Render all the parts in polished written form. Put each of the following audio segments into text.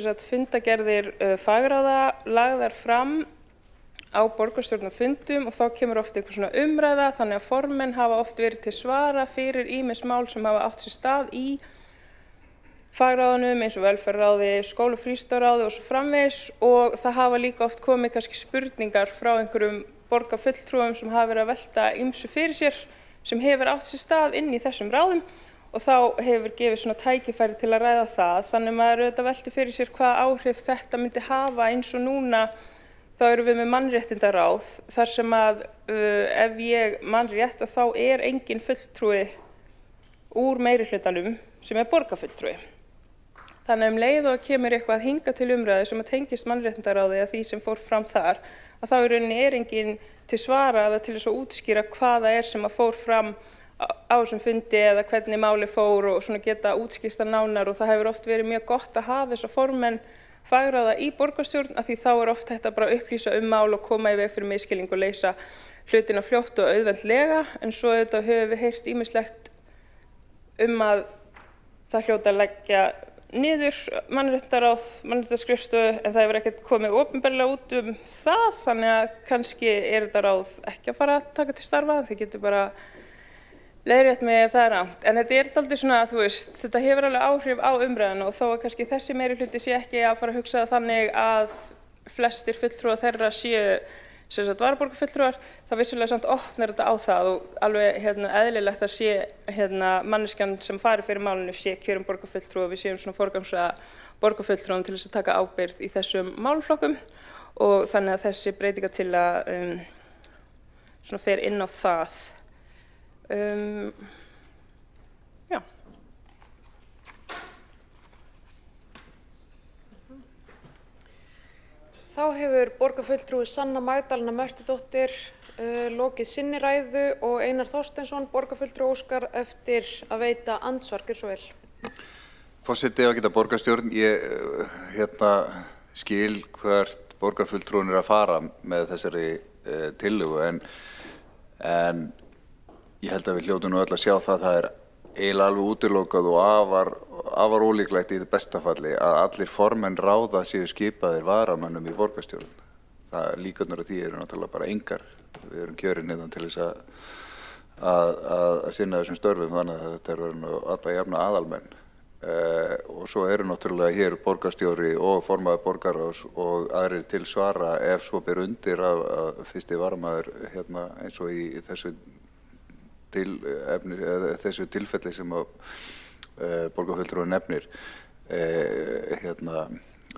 Fundagerðir fagráða lagðar fram á borgarstjórnarfundum og þá kemur oft einhver svona umræða þannig að formenn hafa oft verið til svara fyrir ýmis mál sem hafa átt sér stað í fagráðunum eins og velferðarráði, skóla- og frístundaráði og svo framvegis og það hafa líka oft komið kannski spurningar frá einhverjum borgarfulltrúum sem hafa verið að velta ýmsu fyrir sér sem hefur átt sér stað inn í þessum ráðum og þá hefur gefið svona tækifæri til að ræða það. Þannig maður auðvitað velti fyrir sér hvað áhrif þetta myndi hafa eins og núna þá erum við með mannréttindaráð þar sem að ef ég man rétt að þá er engin fulltrúi úr meirihlutanum sem er borgarfulltrúi. Þannig leið og kemur eitthvað hinga til umræðu sem að tengist mannréttindaráði að því sem fór fram þar að þá í rauninni er engin til svara eða til þess að útskýra hvað það er sem að fór fram á þessum fundi eða hvernig máli fór og svona geta útskýrt það nánar og það hefur oft verið mjög gott að hafa þessa formenn fagráða í borgarstjórn að því þá er oft hægt að bara upplýsa mál og koma í veg fyrir misskilning og leysa hlutina fljótt og auðveldlega en svo þetta höfum við heyrt ýmislegt að það hljóta að leggja niður mannréttindaráð, mannréttindaskrifstofu en það hefur ekkert komið opinberlega út það þannig að kannski er þetta ráð ekki að fara að taka til starfa þið getur bara leiðrétt mig ef það er rangt en þetta er dálítið svona þú veist þetta hefur alveg áhrif á umræðuna og þó að kannski þessi meirihluti sé ekki að fara að hugsa þannig að flestir fulltrúar þeirra séu sem sagt varaborgarfulltrúar það vissulega samt opnar þetta á það og alveg eðlilegt að sé manneskjan sem fari fyrir málinu sé kjörin borgarfulltrúi og við séum svona forgangsraða borgarfulltrúum til þess að taka ábyrgð í þessum málaflokkum og þannig að þessi breytingartillaga svona fer inn á það. Já. Þá hefur borgarfulltrúi Sanna Magdalena Mörtudóttir lokið sinni ræðu og Einar Þorsteinsson, borgarfulltrúi óskar eftir að veita andsvar, gjörðu svo vel. Forseti ágæta borgarstjórn, ég skil hvert borgarfulltrúin er að fara með þessari tillögu en ég held að við hljótum nú öll að sjá það er eiginlega alveg útilokað og afar ólíklegt í það besta falli að allir formenn ráða séu skipaðir varamönnum í borgarstjórn. Líkurnar á því eru náttúrulega bara engar. Við erum kjörin hérna til þess að sinna þessum störfum þannig að þetta eru alla jafna aðalmenn. Og svo eru náttúrulega hér borgarstjóri og formaður borgarráðs og aðrir til svara ef svo ber undir að fyrsti varamaður eins og í þessu tilfelli sem borgarfulltrúin nefnir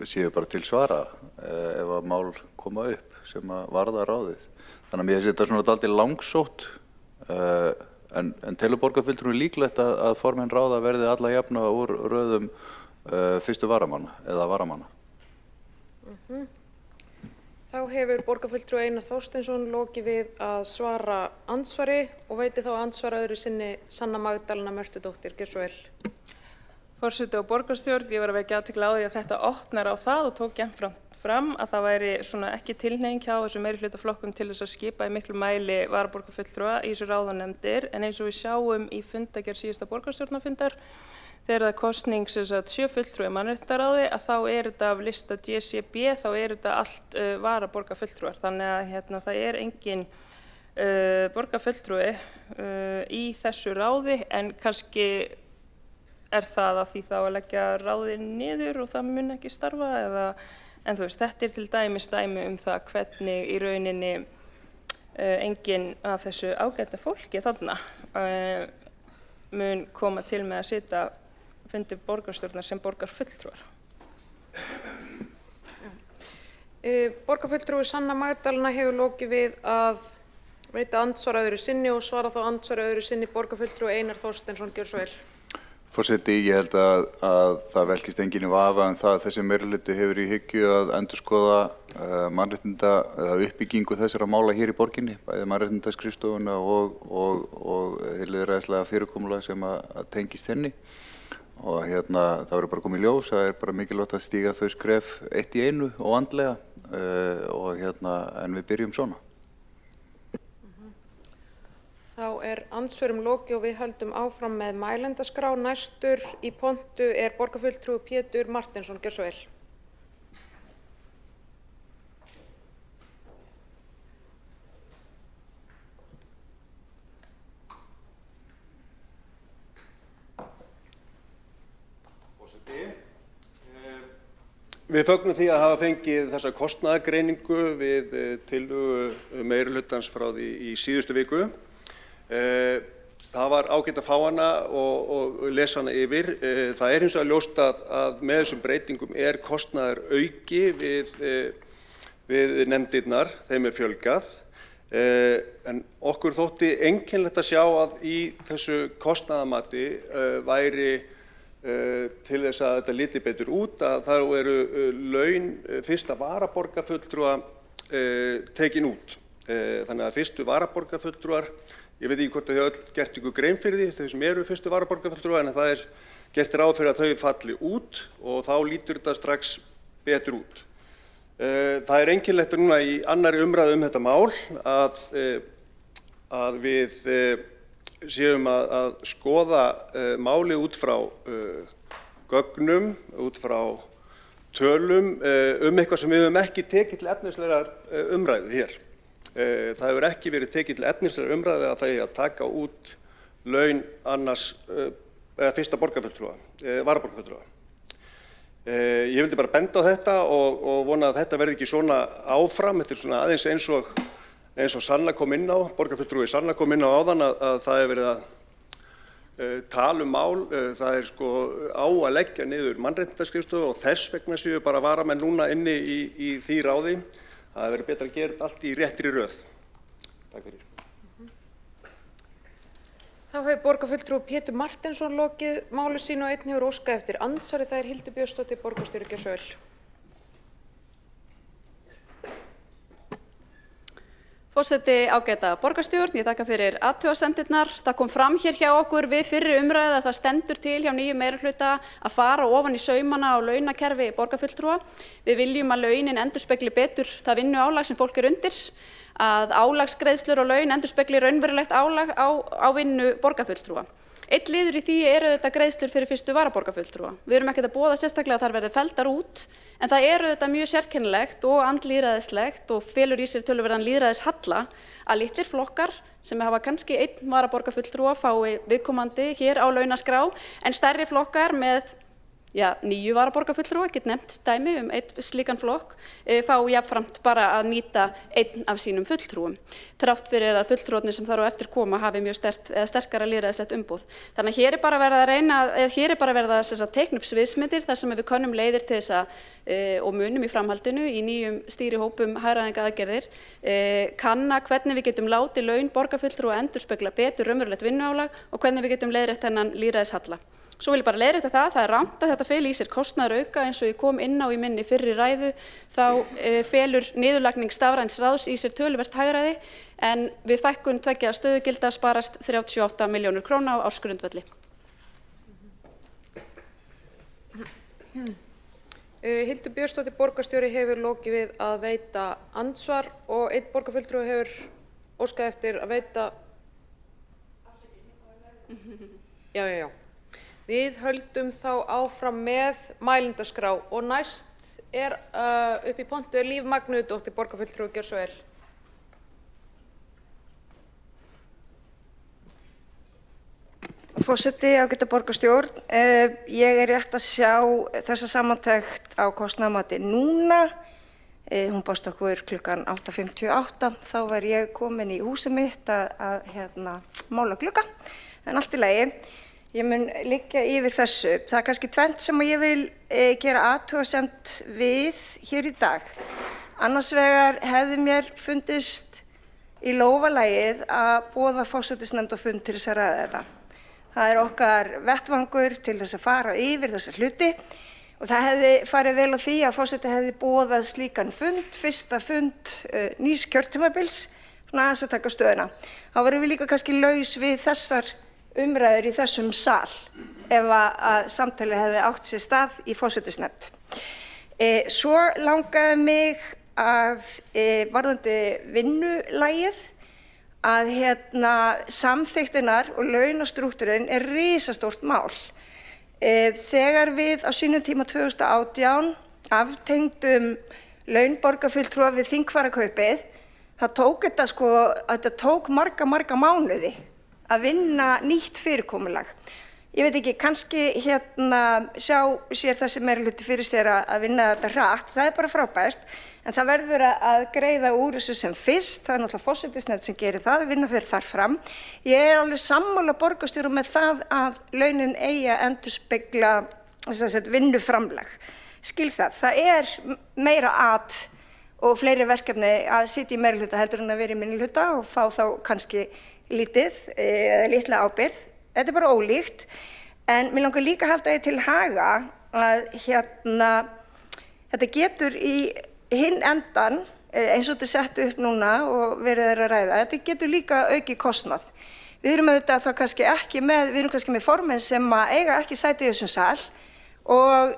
séu bara til svara ef að mál koma upp sem að varða ráðið. Þannig að mér finnst þetta svona dálítið langsótt en telur borgarfulltrúin líklegt að formenn ráða verði alla jafna úr röðum fyrstu varamanna eða varamanna. Þá hefur borgarfulltrúi Einar Þorsteinsson lokið við að svara andsvari og veiti þá andsvara öðru sinni Sanna Magdalena Mörtudóttir, gjörðu svo vel. Forseti og borgarstjórn, ég var að vekja athygli á því að þetta opnar á það og tók jafnframt fram að það væri svona ekki tilhneiging hjá þessum meirihlutaflokkum til þess að skipa í miklu mæli varaborgarfulltrúa í þessu ráðunefndir en eins og við sjáum í fundagerð síðasta borgarstjórnarfundar þegar það er kosning 7 fulltrúi í mannréttindaráði að þá er þetta af lista DCB, þá er þetta allt varaborgarfulltrúar. Þannig að það er engin borgarfulltrúi í þessu ráði en kannski er það að því þá að leggja ráðið niður og það mun ekki starfa en þú veist, þetta er til dæmis dæmi það hvernig í rauninni enginn af þessu ágæta fólki þarna mun koma til með að sitja fundi borgarstjórnar sem borgarfulltrúar. Borgarfulltrúi Sanna Magdalena hefur lokið við að veita andsvara öðru sinni og svara þá andsvara öðru sinni borgarfulltrúi Einar Þorsteinsson, gjörðu svo vel. Forseti, ég held að það velkist enginn í vafa það að þessi meirihluti hefur í hyggju að endurskoða mannréttinda eða uppbyggingu þessara mála hér í borginni, bæði mannréttindaskrifstofuna og lýðræðislega fyrirkomulag sem að tengist henni. Og það verður bara komið í ljós, það er bara mikilvægt að stíga þau skref eitt í einu og vandlega en við byrjum svona. Þá er andsvörum lokið og við höldum áfram með mælendaskrá. Næstur í pontu er borgarfulltrúi Pétur Marteinsson, gjörðu svo vel. Við fögnum því að hafa fengið þessa kostnaðargreiningu við tillögu meirihlutans frá því í síðustu viku. Það var ágætt að fá hana og lesa hana yfir. Það hins vegar ljóst að með þessum breytingum kostnaður auki við nefndirnar, þeim fjölgað. En okkur þótti einkennilegt að sjá að í þessu kostnaðarmati væri til þess að þetta liti betur út að það eru laun fyrsta varaborgarfulltrúa tekin út. Þannig að fyrstu varaborgarfulltrúar, ég veit ekki hvort þau öll gert ykkur grein fyrir því, þau sem eru fyrstu varaborgarfulltrúar, en það gert ráð fyrir að þau falli út og þá lítur þetta strax betur út. Það einkennilegt núna í annarri umræðu þetta mál að við séum að skoða málið út frá gögnum, út frá tölum eitthvað sem við höfum ekki tekið til efnislegrar umræðu hér. Það hefur ekki verið tekið til efnislegrar umræðu að það að taka út laun annars eða fyrsta varaborgarfulltrúa. Ég vildi bara benda á þetta og vona að þetta verði ekki svona áfram. Þetta svona aðeins eins og Sanna kom inn á, borgarfulltrúi Sanna kom inn á áðan að það verið að tala mál. Það sko á að leggja niður mannréttindaskrifstofu og þess vegna séu bara varamenn núna inni í því ráði. Það verið betra að gera þetta allt í réttri röð. Takk fyrir. Þá hefur borgarfulltrúi Pétur Marteinsson lokið máli sínu og einn hefur óskað eftir andsvari. Það Hildur Björnsdóttir, borgarstjóri Gjörsöll. Forseti, ágæta borgarstjórn, ég þakka fyrir athugasemdirnar. Það kom fram hér hjá okkur við fyrri umræðu að það stendur til hjá nýjum meirihluta að fara ofan í saumana á launakerfi borgarfulltrúa. Við viljum að launin endurspegli betur það vinnuálag sem fólk undir, að álagsgreiðslur og laun endurspegli raunverulegt álag á vinnu borgarfulltrúa. Einn liður í því þetta greiðslur fyrir fyrstu varaborgarfulltrúa. Við erum ekkert að boða sérstaklega að þar verði felldar út, en það þetta mjög sérkennilegt og andlýðræðislegt og felur í sér töluverðan lýðræðishalla að litlir flokkar sem hafa kannski einn varaborgarfulltrúa fái viðkomandi hér á launaskrá, en stærri flokkar með 9 varaborgarfulltrúa, get nefnt dæmi einn slíkan flokk, fá jafnframt bara að nýta einn af sínum fulltrúum. Þrátt fyrir að fulltrúarnir sem þar á eftir koma hafi mjög sterkara lýðræðislegt umboð. Þannig að hér bara verið að teikna upp sviðsmyndir þar sem við könnum leiðir til þess að og munum í framhaldinu í nýjum stýrihópum hagræðingaraðgerðir kanna hvernig við getum látið laun borgarfulltrúa endurspegla betur raunverulegt vinnuálag og hvernig við getum leiðrétt þennan lýðræðishalla. Svo vil ég bara leiðrétta það rangt að þetta feli í sér kostnaðarauka eins og ég kom inn á í minni fyrri ræðu, þá felur niðurlagning stafræns ráðs í sér töluvert hagræði en við fækkun 2 stöðugilda sparast 38 milljónir króna á ársgrundvelli. Hildur Björnsdóttir, borgarstjóri hefur lokið við að veita andsvar og einn borgarfulltrúi hefur óskað eftir að veita... Já. Við höldum þá áfram með mælendaskrá og næst upp í pontu Líf Magnúsdóttir, borgarfulltrúi Gjörsöll. Forseti, ágæta borgarstjórn, ég rétt að sjá þessa samantekt á kostnaðarmati núna. Hún barst okkur klukkan 8:58, þá var ég komin í húsið mitt að mála glugga, en allt í lagi. Ég mun liggja yfir þessu. Það kannski tvennt sem ég vil gera athugasemd við hér í dag. Annars vegar hefði mér fundist í lófalagið að boða forsætisnefnd á fund til þess að ræða þetta. Það okkar vettvangur til þess að fara yfir þessa hluti og það hefði farið vel á því að forseti hefði boðað slíkan fund, fyrsta fund nýs kjörtímabils, svona aðeins að taka stöðuna. Þá varum við líka kannski laus við þessar umræður í þessum sal ef að samtalið hefði átt sér stað í forsætisnefnd. Svo langaði mig að varðandi vinnulagið að samþykktirnar og launastrúktúrinn risastórt mál. Þegar við á sínum tíma 2018 aftengdum laun borgarfulltrúa við þingfararkaupið, þetta tók marga mánuði að vinna nýtt fyrirkomulag. ég veit ekki, kannski sjá sér þessi meirihluti fyrir sér að vinna þetta hratt, það er bara frábært, en það verður að greiða úr þessu sem fyrst, það er náttúrulega forsætisnefnd sem gerir það, vinna fyrir þar fram. Ég er alveg sammála borgarstjórum með það að launin eigi að endurspegla vinnuframlag. Skil það, það er meira og fleiri verkefni að sitja í meirihluta heldur en að vera í minnihluta og fá þá kannski litla ábyrgð. Þetta er bara ólíkt, en mér langar líka að halda því til haga að þetta getur í hinn endan, eins og þetta er sett upp núna og verið að ræða, þetta getur líka aukið kostnað. Við erum auðvitað þá kannski ekki með formenn sem eiga ekki sæti í þessum sal og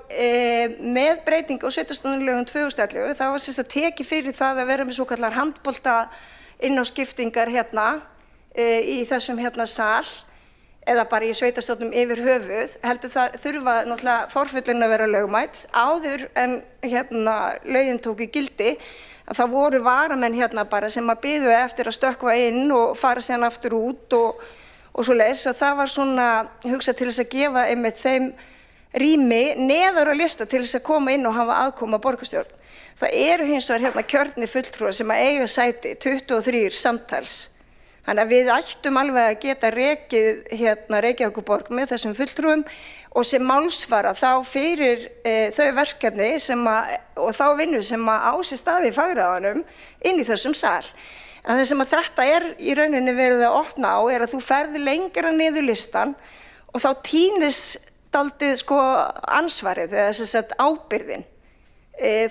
með breytingu á sveitarstjórnarlögum 2011 þá var tekið fyrir það að vera með svokallar handbolta innáskiptingar í þessum sal eða bara í sveitarstjórnum yfir höfuð, heldur það þurfa náttúrulega forföllin að vera lögmæt. Áður en lögin tóku gildi, að það voru varamenn bara sem að biðu eftir að stökkva inn og fara síðan aftur út og svoleiðis, og það var svona hugsað til þess að gefa einmitt þeim rými neðar á lista til þess að koma inn og hafa aðkoma að borgarstjórn. Það eru hins vegar kjörnir fulltrúar sem að eiga sæti, 23 samtals. Þannig að við ættum alveg að geta rekið Reykjavíkurborg með þessum fulltrúum og sem málsvara þá fyrir þau verkefni og þá vinnu sem á sér stað í fagráðunum inn í þessum sal. En það sem að þetta er í rauninni verið að opna á er að þú ferði lengra niður listan og þá týnist dálítið ansvarið eða ábyrgðin.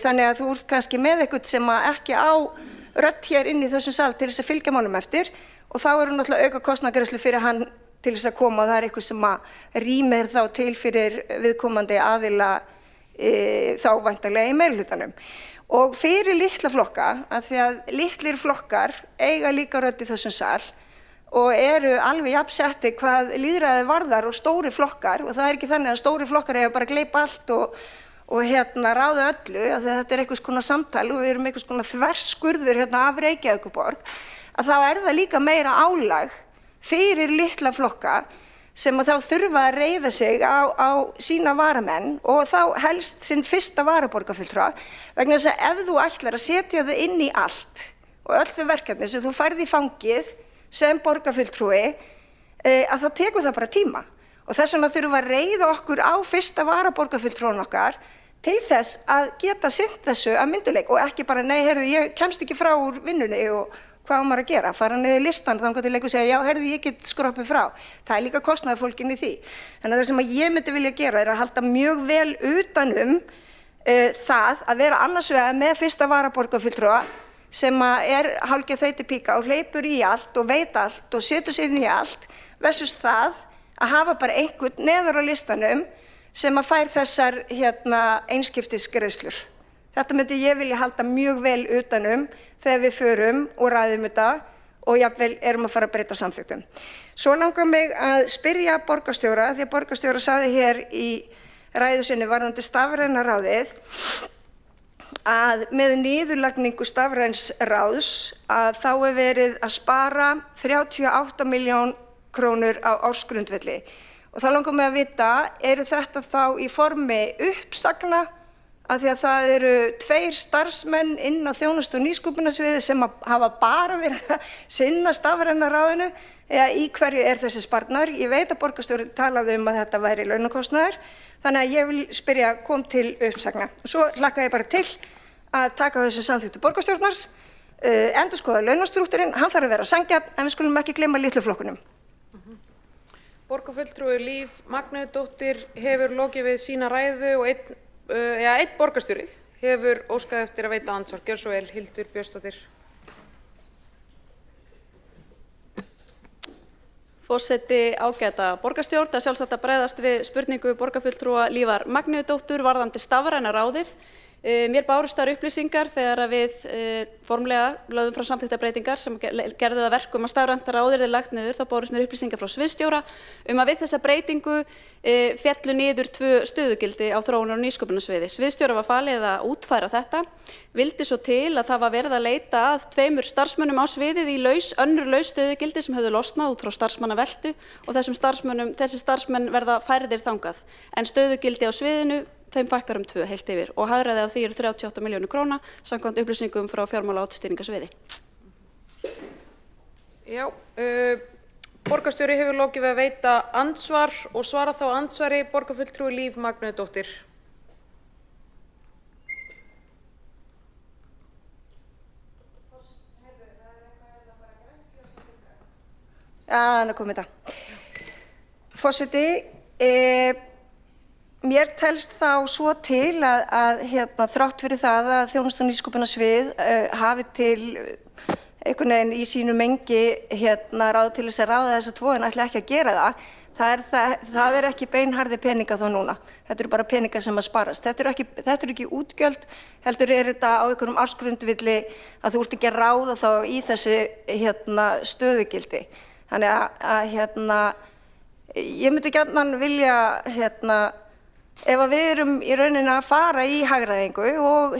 Þannig að þú ert kannski með eitthvað sem ekki á rödd hér inn í þessum sal til þess að fylgja málum eftir. Og þá eru náttúrulega auka kostnaðargreiðslur fyrir hann til þess að koma og það er eitthvað sem rýmir þá til fyrir viðkomandi aðila þá væntanlega í meirihlutanum. Og fyrir litla flokka, af því að litlir flokkar eiga líka rödd í þessum sal og eru alveg jafnsetti hvað lýðræði varðar og stóri flokkar, og það er ekki þannig að stóri flokkar eiga bara að gleypa allt og ráða öllu, af því að þetta er einhvers konar samtal og við erum einhvers konar þverskurður af Reykjavíkurborg, að þá er það líka meira álag fyrir litla flokka sem að þá þurfa að reiða sig á sína varamenn og þá helst sinn fyrsta varaborgarfulltrúa, vegna þess að ef þú ætlar að setja þau inn í allt og öll þau verkefni sem þú færð í fangið sem borgarfulltrúi, að það tekur það bara tíma. Og þess vegna þurfum við að reiða okkur á fyrsta varaborgarfulltrúan okkar til þess að geta sinnt þessu að mynduleik og ekki bara, nei, heyrðu, ég kemst ekki frá úr vinnunni og hvað á maður að gera, fara niður listan þangað til leikur og segja, já, heyrðu, ég get skroppið frá. Það er líka kostnaðarfólginn í því. Þannig að það sem ég myndi vilja gera er að halda mjög vel utanum það að vera annars vegar með fyrsta varaborgarfulltrúa sem er hálfgerð þeytipíka og hleypur í allt og veit allt og setur sig inn í allt, versus það að hafa bara einhvern neðar á listanum sem að fær þessar einskiptisgreiðslur. Þetta myndi ég vilja halda mjög vel utanum þegar við förum og ræðum þetta og jafnvel erum að fara að breyta samþykktum. Svo langar mig að spyrja borgarstjóra, því að borgarstjóra sagði hér í ræðu sinni varðandi stafræna ráðið að með niðurlagningu stafræns ráðs að þá er verið að spara 38 milljón krónur á ársgrundvelli. Og þá langar mig að vita, eru þetta þá í formi uppsagna, af því að það eru 2 starfsmenn inn á þjónustu- og nýsköpunarsviði sem hafa bara verið að sinna stafræna ráðinu, eða í hverju er þessi sparnaður? Ég veit að borgarstjóri talaði að þetta væri launakostnaður, þannig að ég vil spyrja, kom til uppsagna. Svo hlakka ég bara til að taka þessu samþykktu borgarstjórnar, endurskoða launastrúktúrinn, hann þarf að vera sanngjarn, en við skulum ekki gleyma litlu flokkunum. Borgarfulltrúi Líf Magnúsdóttir hefur lokið við sína ræðu og einn borgarstjóri hefur óskað eftir að veita andsvar. Gjörðu svo vel, Hildur Björnsdóttir. Forseti, ágæta borgarstjórn, það er sjálfsagt að bregðast við spurningu borgarfulltrúa Lífar Magnúsdóttur varðandi stafræna ráðið. Mér bárust þar upplýsingar þegar að við formlega lögðum frá samþykktarbreytingar sem gerðu það verkum að stafrænt ráð yrði lagt niður, þá bárust mér upplýsingar frá sviðsstjóra að við þessa breytingu féllu niður 2 stöðugildi á þróunar- og nýsköpunarsviði. Sviðsstjóra var falið að útfæra þetta, vildi svo til að það var verið að leita að 2 starfsmönnum á sviðið í önnur laus stöðugildi sem höfðu losnað út frá starfsmannaveltu og þessi starfsmenn verða færðir þangað. En stöðugildi á sviðinu þeim fækkar 2 heilt yfir og hagræði af því eru 38 milljónir króna samkvæmt upplýsingum frá fjármála- og ástýringarsviði. Já, borgarstjóri hefur lokið við að veita andsvar og svara þá andsvari borgarfulltrúi Líf Magnúðardóttir. Já, það komið þetta. Forseti, mér telst þá svo til að þrátt fyrir það að þjónustu- og nýsköpunarsvið hafi til einhvern veginn í sínu mengi ráð til þess að ráða þessa 2 en ætla ekki að gera það er ekki beinharðir peningar þó núna. Þetta eru bara peningar sem að sparast. Þetta eru ekki útgjöld, heldur þetta á einhverjum ársgrundvilli að þú ert ekki að ráða þá í þessi stöðugildi. Þannig að ég myndi gjarnan vilja ef að við erum í rauninni að fara í hagræðingu og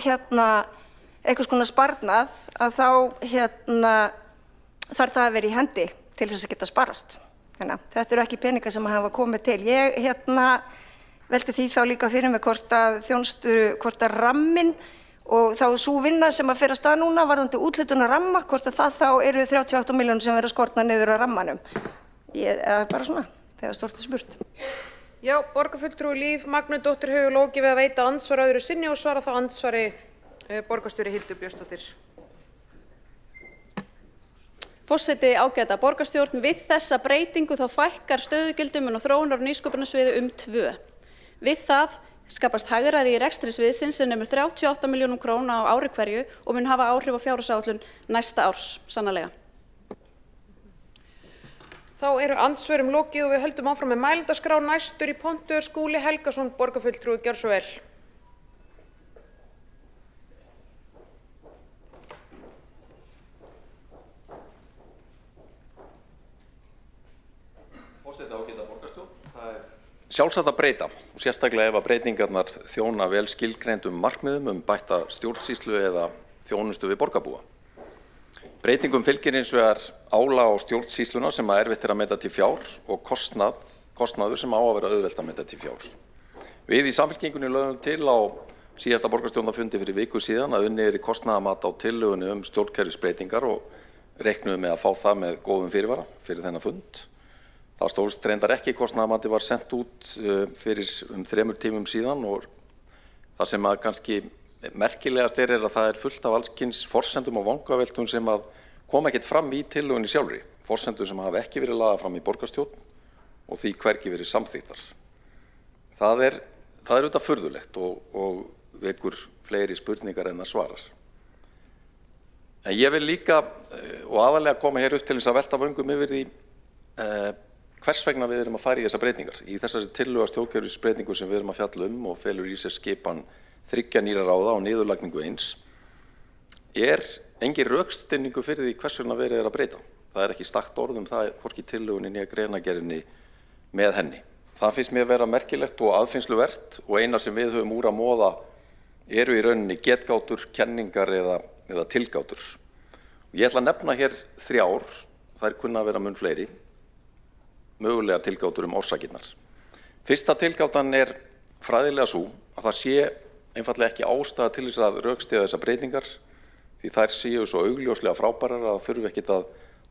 einhvers konar sparnað að þá þarf það að vera í hendi til þess að geta sparast. Þannig að þetta eru ekki peningar sem hafa komið til. Ég velti því þá líka fyrir mig hvort að ramminn og þá sú vinna sem að fer að stað núna varðandi úthlutun ramma, hvort að það þá eru 38 milljónir sem verða skortnar niður á rammanum. Eða bara svona, þegar stórt er spurt. Já, borgarfulltrúi Líf Magnúðardóttir hefur lokið við að veita andsvar öðru sinni og svara þá andsvari borgarstjóri Hildur Björnsdóttir. Forseti, ágæta borgarstjórn, við þessa breytingu þá fækkar stöðugildum og þróunar- og nýsköpunarsviði 2. Við það skapast hagræði í rekstri sviðsins sem nemur 38 milljónum króna á ári hverju og mun hafa áhrif á fjárhagsáætlun næsta árs, sannarlega. Þá eru andsvörum lokið og við höldum áfram með mælendaskrá. Næstur í pontu Skúli Helgason, borgarfulltrúi, gjörðu svo vel. Forseti, ágæta borgarstjórn. Það er sjálfsagt að breyta og sérstaklega ef að breytingarnar þjóna vel skilgreindum markmiðum bætta stjórnsýslu eða þjónustu við borgarbúa. Breytingum fylgir hins vegar álag á stjórnsýsluna sem að erfitt að meta til fjár og kostnaður sem á að vera auðvelt að meta til fjár. Við í Samfylkingunni lögðum til á síðasta borgarstjórnarfundi fyrir viku síðan að unnið í kostnaðarmat á tillögunni stjórnkerfisbreytingar og reiknuðum með að fá það með góðum fyrirvara fyrir þennan fund. Það stóðst reyndar ekki, kostnaðarmati var sent út fyrir 3 tímum síðan og það sem að kannski merkilegast er að það er fullt af allskyns forsendum og vangaveltum sem að koma ekkert fram í tillögunni sjálfri. Forsendum sem hafa ekki verið lagðar fram í borgarstjórn og því hvergi verið samþykktar. Það er auðvitað furðulegt og vekur fleiri spurningar en það svarar. En ég vil líka og aðalega koma hér upp til þess að velta vöngum yfir því hvers vegna við erum að fara í þessar breytingar. Í þessari tillögu stjórnkerfisbreytingu sem við erum að fjalla og felur í sér skipan 3 nýrra ráða og niðurlagningu 1 er engin rökstyðningu fyrir því hvers vegna verið er að breyta. Það er ekki stakt orð það hvorki í tillögunni né greinargerðinni með henni. Það finnst mér vera merkilegt og aðfinnsluvert og eina sem við höfum úr að móða eru í rauninni getgátur, kenningar eða tilgátur. Ég ætla að nefna hér 3, þær kunna að vera mun fleiri, mögulega tilgátur orsakirnar. Fyrsta tilgátan er fræðilega sú að það sé einfaldlega ekki ástæða til þess að rökstyðja þessar breytingar því þær séu svo augljóslega frábærar að þurfi ekkit að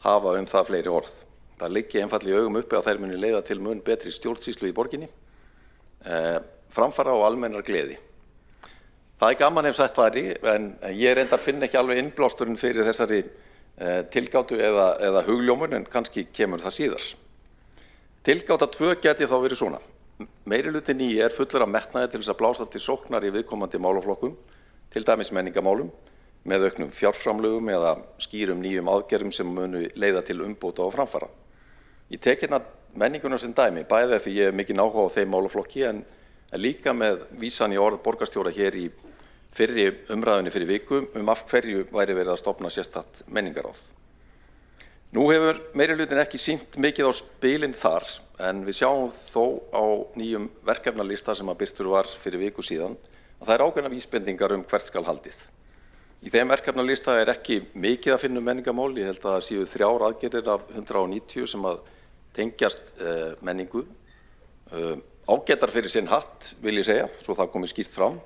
hafa það fleiri orð. Það liggi einfaldlega í augum uppi að þær muni leiða til mun betri stjórnsýslu í borginni, framfara og almennar gleði. Það er gaman ef sagt væri, en ég reyndar finn ekki alveg innblásturinn fyrir þessari tilgátu eða hugljómun, en kannski kemur það síðar. Tilgáta 2 geti þá verið svona. Meirihluti 9 er fullur af metnaði til þess að blása til sóknar í viðkomandi málaflokkum, til dæmis menningarmálum, með auknum fjárframlögum eða skýrum nýjum aðgerðum sem munu leiða til umbóta og framfara. Ég tek hérna menninguna sem dæmi, bæði því ég hef mikinn áhuga á þeim málaflokki en líka með vísan í orð borgarstjóra hér í fyrri umræðunni fyrir viku af hverju væri verið að stofna sérstakt menningaráð. Nú hefur meirihlutin ekki sýnt mikið á spilin þar, en við sjáum þó á nýjum verkefnalista sem að birtur var fyrir viku síðan að það er ákveðnar vísbendingar hvert skal haldið. Í þeim verkefnalista er ekki mikið að finna menningamál, ég held að það séu 3 aðgerðir af 190 sem að tengjast menningu. Ágætar fyrir sinn hatt, vil ég segja, svo það komi skýrt fram,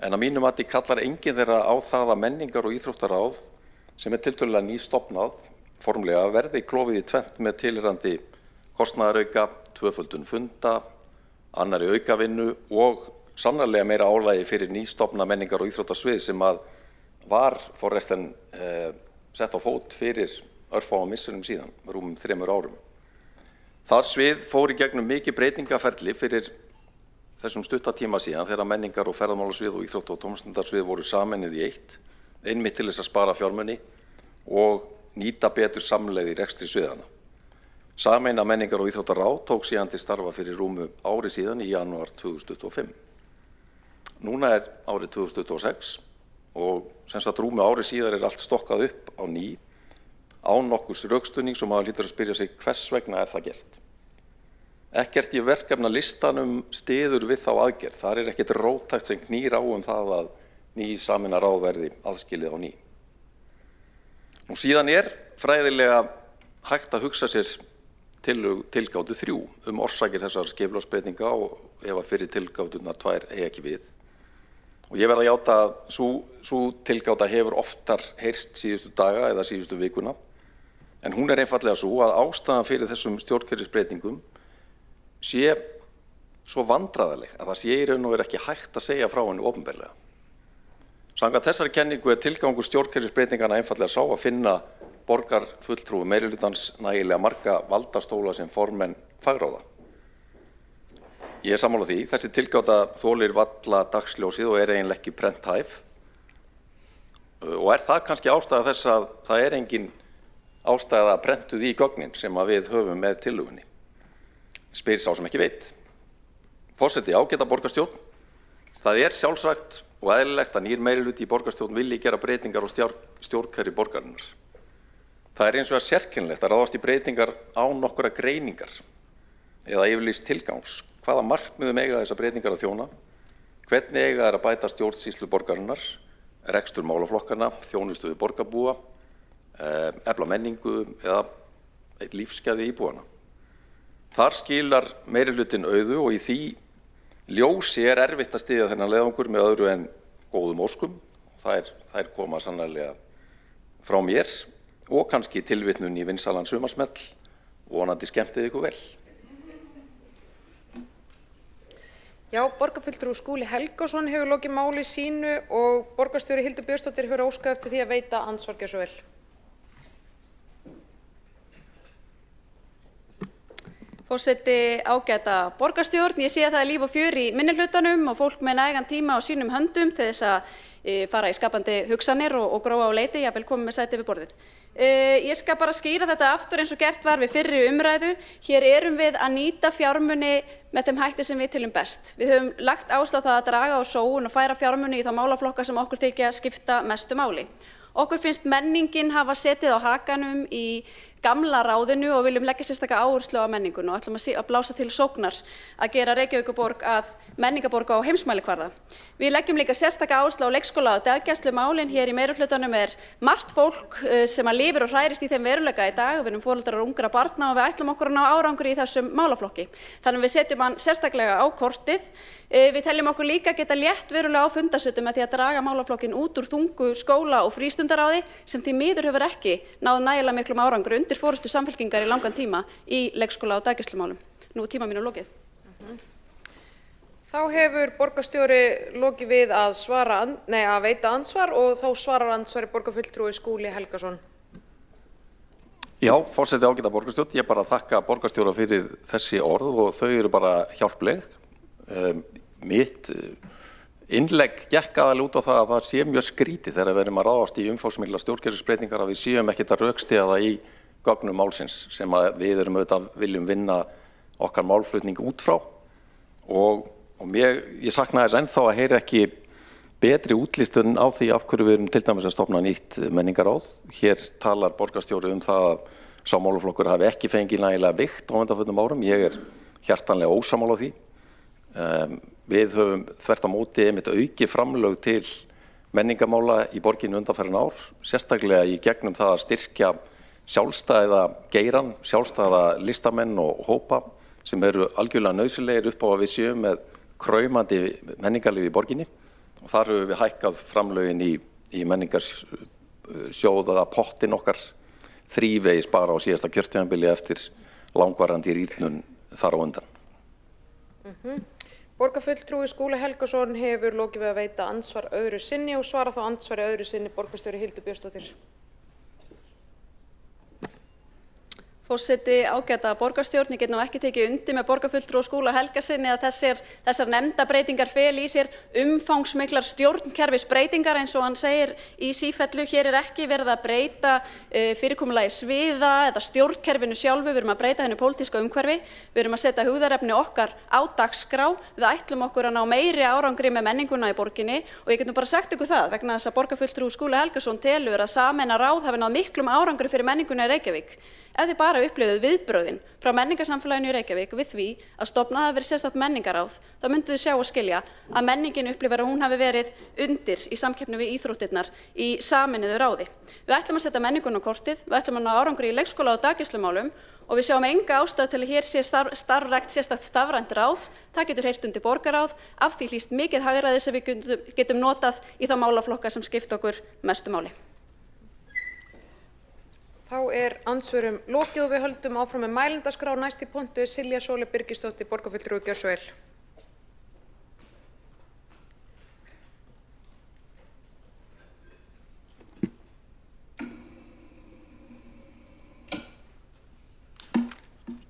en að mínum mati kallar enginn þeirra á það að menningar- og íþróttaráð sem er tiltölulega nýstofnað formlega verði klofið í tvennt með tilheyrandi kostnaðarauka, 2-földun funda, annarri aukavinnu og sannarlega meira álagi fyrir nýstofna menningar- og íþróttasvið sem að var forresten sett á fót fyrir örfáum misserum síðan, rúmum 3 árum. Það svið fór í gegnum mikið breytingaferli fyrir þessum stuttatíma síðan þegar menningar- og ferðamálasvið og íþrótta- og tómstundasvið voru sameinuð í eitt, einmitt til þess að spara fjármuni og nýta betur samlegð í rekstri sviðana. Sameina menningar- og íþróttaráð tók síðan til starfa fyrir rúmu ári síðan í janúar 2025. Núna er árið 2026 og sem sagt rúmu ári síðar er allt stokkað upp á ný án nokkurs rökstuðnings og maður hlýtur að spyrja sig hvers vegna er það gert. Ekkert í verkefnalistanum styður við þá aðgerð. Þar er ekkert róttækt sem knýr á það að ný sameina ráð verði aðskilið á ný. Nú síðan er fræðilega hægt að hugsa sér tilgátu 3 orsakir þessar skipulagsbreytinga og ef að fyrir tilgáturnar 2 eigi ekki við. Og ég verð að játa að sú tilgáta hefur oftar heyrst síðustu daga eða síðustu vikuna, en hún er einfallega svo að ástæðan fyrir þessum stjórnkerfisbreytingum sé svo vandræðaleg að það sé í raun og veru ekki hægt að segja frá henni opinberlega. Samkvæmt þessari kenningu er tilgangur stjórnkerfisbreytingana einfallega sá að finna borgarfulltrúum meirihlutans nægilega marga valdastóla sem formenn fagráða. Ég er sammála því, þessi tilgáta þolir varla dagsljósið og er eiginlega ekki prenthæf. Og er það kannski ástæða þess að það er engin ástæða prentuð í gögnin sem að við höfum með tillögunni. Spyr sá sem ekki veit. Forseti, ágæta borgarstjórn. Það er sjálfsagt og eðlilegt að nýr meirihluti í borgarstjórn vilji gera breytingar á stjórnkerfi borgarinnar. Það er eins og sérkennilegt að ráðast í breytingar án nokkura greiningar eða yfirlýsts tilgangs. Hvaða markmiðum eiga þessar breytingar að þjóna? Hvernig eiga þær að bæta stjórnsýslu borgarinnar, rekstur málaflokkana, þjónustu við borgarbúa, efla menningu eða lífsgæði íbúana? Þar skilar meirihlutin auðu og í því ljósi er erfitt að styðja þennan leiðangur með öðru en góðum óskum. Þær koma sannarlega frá mér og kannski tilvitnun í vinsalan sumarsmell. Vonandi skemmtið ykkur vel. Já, borgarfulltrúi Skúli Helgason hefur lokið máli sínu og borgarstjóri Hildur Björnsdóttir hefur óskað eftir því að veita andsvar, gjörðu svo vel. Forseti, ágæta borgarstjórn, ég sé að það er líf og fjör í minnihlutanum og fólk með nægan tíma á sínum höndum til þess að fara í skapandi hugsanir og gróa á leiti, jafnvel komið með sæti við borðið. Ég skal bara skýra þetta aftur eins og gert var við fyrri umræðu. Hér erum við að nýta fjármuni með þeim hætti sem við teljum best. Við höfum lagt áherslu á það að draga úr sóun og færa fjármuni í þá málaflokka sem okkur þykja skipta mestu máli. Okkur finnst menningin hafa setið á hakanum í gamla ráðinu og viljum leggja sérstaka áherslu á menninguna og ætlum að blása til sóknar að gera Reykjavíkurborg að menningarborg á heimsmælikvarða. Við leggjum líka sérstaka áherslu á leikskóla og daggæslumálin. Hér í meirihlutanum er margt fólk sem að lifir og hræðist í þeim veruleika í dag. Við erum foreldrar ungra barna og við ætlum okkur að ná árangri í þessum málaflokki. Þannig við setjum hann sérstaklega á kortið. Við teljum okkur líka geta létt verulega á fundarsötum með því að draga málaflokkin út úr þungu skóla- og frístundaráði sem því miður hefur ekki náð nægilega miklum árangri undir forystu Samfylkingar í langan tíma í leikskóla- og daggæslumálum. Nú er tíma mínu lokið. Þá hefur borgarstjóri lokið við að veita andsvar og þá svarar andsvari borgarfulltrúi Skúli Helgason. Já, forseti, ágæta borgarstjórn. Ég bara þakka borgarstjóra fyrir þessi orð og þau eru bara hjálpleg. Mitt innlegg gekk aðalega út á það að það sé mjög skrítið þegar við erum að ráðast í umfangsmiklar stjórnkerfisbreytingar að við séum ekkert að rökstyðja það í gögnum málsins sem að við erum auðvitað viljum vinna okkar málflutning út frá og ég sakna þess ennþá að heyra ekki betri útlistun á því af hverju við erum til dæmis að stofna nýtt menningaráð. Hér talar borgarstjóri það að sá málaflokkur hafi ekki fengið nægilega vigt á undanförnum árum. Ég hjartanlega ósammála því. Við höfum þvert á móti einmitt auki framlög til menningamála í borginni undanfarin ár, sérstaklega í gegnum það að styrkja sjálfstæða geiran, sjálfstæða listamenn og hópa sem eru algjörlega nauðsynlegir upp á að við séum með kraumandi menningarlíf í borginni og þar höfum við hækkað framlögin í menningarsjóð eða pottin okkar þrívegis bara á síðasta kjörtímabili eftir langvarandi rýrnun þar á undan. Borgarfulltrúi Skúli Helgason hefur lokið við að veita andsvar öðru sinni og svara þá andsvari öðru sinni borgarstjóri Hildur Björnsdóttir. Forseti, ágæta borgarstjórn, ég get nú ekki tekið undir með borgarfulltrúa Skúla Helgasyni að þessar nefndabreytingar feli í sér umfangsmiklar stjórnkerfisbreytingar eins og hann segir í sífellu. Hér ekki verið að breyta fyrirkomulagi sviða eða stjórnkerfinu sjálfu, við erum að breyta henni pólitíska umhverfi, við erum að setja hugðarefni okkar á dagskrá, við ætlum okkur að ná meiri árangri með menninguna í borginni og ég get nú bara sagt ykkur það vegna þess að borgarfulltrúi Skúli Helgason telur að sameina ráð hafi náð miklum árangri fyrir menninguna í Reykjavík. Ef þið bara upplifðuð viðbrögðin frá menningarsamfélaginu í Reykjavík við því að stofnað hafi verið sérstakt menningaráð, þá mynduð þið sjá og skilja að menningin upplifir að hún hafi verið undir í samkeppni við íþróttirnar í sameinuðu ráði. Við ætlum að setja menninguna á kortið, við ætlum að ná árangri í leikskóla og daggæslumálum og við sjáum enga ástæðu til að hér sé starfrækt sérstakt stafrænt ráð. Það getur heyrt undir borgarráð, af því hlýst mikið hagræði sem við getum notað í þá málaflokka sem skipta okkur mestu máli. Þá andsvörum lokið og við höldum áfram með mælendaskrá. Næst í pontu Silja Sóley Birgisdóttir, borgarfulltrúi, gjörðu svo vel.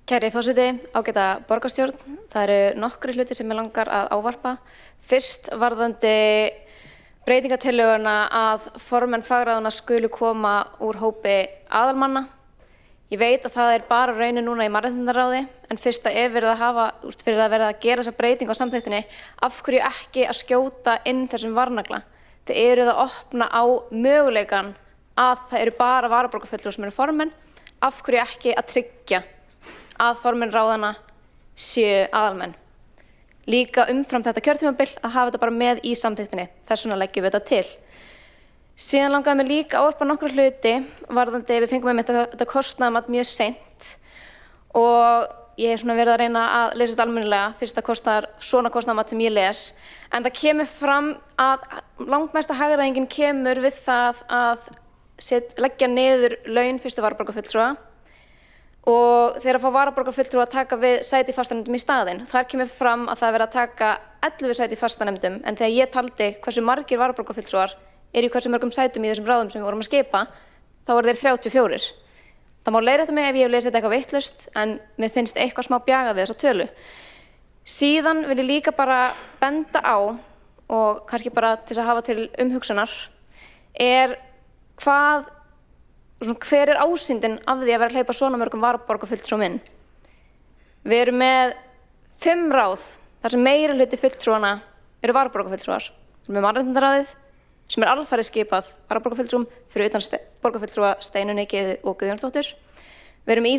Kæri forseti, ágæta borgarstjórn, það eru nokkrir hlutir sem mig langar að ávarpa. Fyrst varðandi breytingatillöguna að formenn fagráðanna skulu koma úr hópi aðalmanna. Ég veit að það bara raunin núna í mannréttindaráði, en fyrst það verið að hafa, fyrir að vera að gera þessa breytingu á samþykktinni, af hverju ekki að skjóta inn þessum varnagla? Þið eruð að opna á möguleikann að það eru bara varaborgarfulltrúar sem eru formenn, af hverju ekki að tryggja að formenn ráðanna séu aðalmenn? Líka umfram þetta kjörtímabil að hafa þetta bara með í samþykktinni, þess vegna leggjum við þetta til. Síðan langaði mig líka að orpa nokkra hluti varðandi við fengum þetta kostnaðarmat mjög seint og ég hef verið að reyna að lesa þetta almennilega fyrst það kostar svona kostnaðarmat sem ég les, en það kemur fram að langmesta hagræðingin kemur við það að leggja niður laun fyrstu varaborgarfulltrúa og þegar að fá varaborgarfulltrúa að taka við sæti í fastanefndum í staðinn. Þar kemur fram að það verið að taka 11 sæti í fastanefndum, en þegar ég taldi hversu margir varaborgarfulltrúar í hversu mörgum sætum í þessum ráðum sem við vorum að skipa, þá voru þeir 34. Það má leiðrétta mig ef ég hef lesið þetta eitthvað vitlaust, en mér finnst eitthvað smá bjagað við þessa tölu. Síðan vil ég líka bara benda á, og kannski bara til að hafa til umhugsunar, hver ásýndin af því að vera að hleypa svona mörgum varaborgarfulltrúum inn. Við erum með 5 ráð þar sem meiri hluti fulltrúana eru varaborgarfulltrúar. Við erum með mannréttindaráðið sem alfarið skipað varaborgarfulltrúum fyrir utan borgarfulltrúa Steinunni Gyðu og Guðjónsdóttur. Við erum með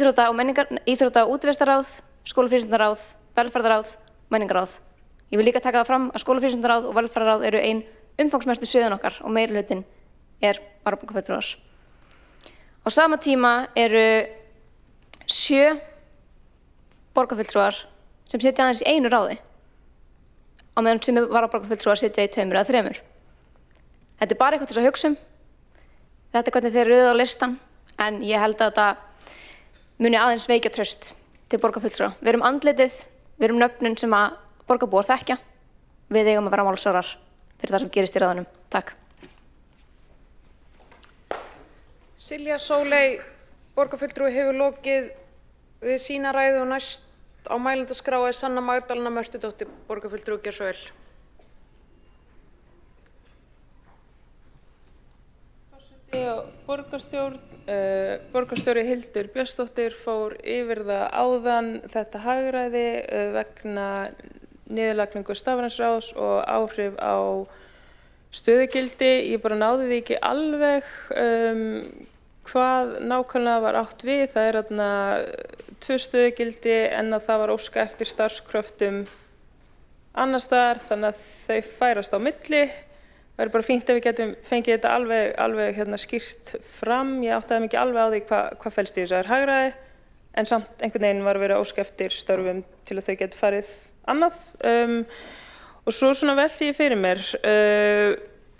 íþrótta- og útivistarráð, skólafrístundaráð, velferðarráð, menningaráð. Ég vil líka taka það fram að skólafrístundaráð og velferðarráð eru ein umfangsmestu sviðin okkar og meiri hlutin varaborgarfulltrúar. Á sama tíma eru 7 borgarfulltrúar sem sitja aðeins í einu ráði, á meðan sem varaborgarfulltrúar sitja í 2 eða 3. Þetta bara eitthvað til að hugsa þetta hvernig þeir röðu á listan, en ég held að þetta muni aðeins veikja traust til borgarfulltrúa. Við erum andlitið, við erum nöfnin sem að borgarbúar þekkja, við eigum að vera málsvarar fyrir það sem gerist í ráðunum. Takk. Silja Sóley, borgarfulltrúi, hefur lokið við sína ræðu og næst á mælendaskrá Sanna Magdalena Mörtudóttir, borgarfulltrúi, gjörðu svo vel. Forseti og borgarstjóri Hildur Björnsdóttir fór yfir það áðan þetta hagræði vegna niðurlagningu stafræns ráðs og áhrif á stöðugildi. Ég bara náði því ekki alveg hvað nákvæmlega var átt við. Það er þarna 2 stöðugildi en að það var óska eftir starfskröftum annars staðar, þannig að þau færast á milli. Það væri bara fínt ef við getum fengið þetta alveg skýrt fram. Ég áttaði mig ekki alveg á því hvað felst í þessu. Það er hagræði, en samt einhvern veginn var verið að óska eftir störfum til að þau geti farið annað. Og svo svona velti ég fyrir mér,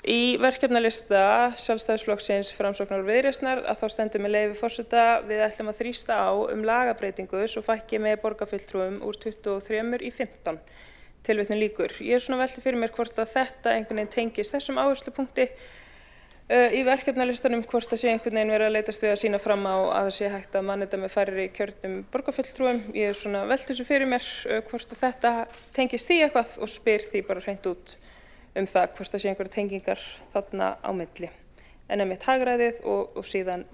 í verkefnalista Sjálfstæðisflokksins, Framsóknar og Viðreisnar að þá stendur með leyfi forseta: við ætlum að þrýsta á lagabreitingu svo fækki með borgarfulltrúum úr 23 í 15. Tilvitnun lýkur. Ég svona velti fyrir mér hvort að þetta einhvern veginn tengist þessum áherslupunkti í verkefnalistanum, hvort það sé einhvern veginn verið að leitast við að sýna fram á að það sé hægt að mannita með færri kjörnum borgarfulltrúum. Ég svona velti þessu fyrir mér hvort að þetta tengist því eitthvað og spyr því bara hreint út það hvort það sé einhverja tengingar þarna á milli. En einmitt hagræðið og síðan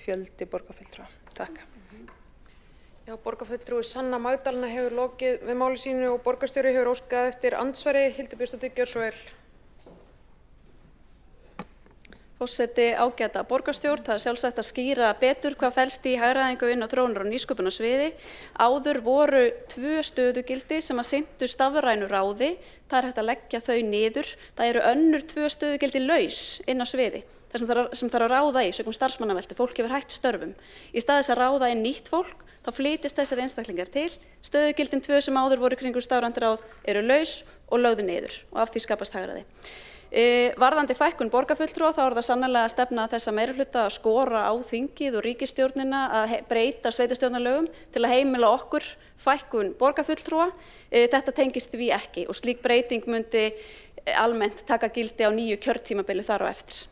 fjöldi borgarfulltrúa. Takk. Já, borgarfulltrúi Sanna Magdalena hefur lokið við máli sínu og borgarstjóri hefur óskað eftir andsvari. Hildur Björnsdóttir, gjörðu svo vel. Forseti, ágæta borgarstjórn, það er sjálfsagt að skýra betur hvað felst í hagræðingu inn á þróunar- og nýsköpunarsviði. Áður voru 2 stöðugildi sem að sinntu stafrænu ráði. Það er hægt að leggja þau niður. Það eru önnur 2 stöðugildi laus inn á sviði. Það sem þarf að ráða í sökum starfsmannaveltu. Fólk hefur hætt störfum. Í stað þess að ráða inn nýtt fólk, þá flytjast þessar einstaklingar til. Stöðugildin 2 sem áður voru kringum stafrænt ráð eru laus og lögðu niður og af því skapast hagræði. Varðandi fækkun borgarfulltrúa þá er það sannarlega að stefna þessa meirihluta að skora á þingið og ríkisstjórnina að breyta sveitarstjórnarlögum til að heimila okkur fækkun borgarfulltrúa. Þetta tengist því ekki og slík breyting myndi almennt taka gildi á nýju kjörtímabili þar á eftir.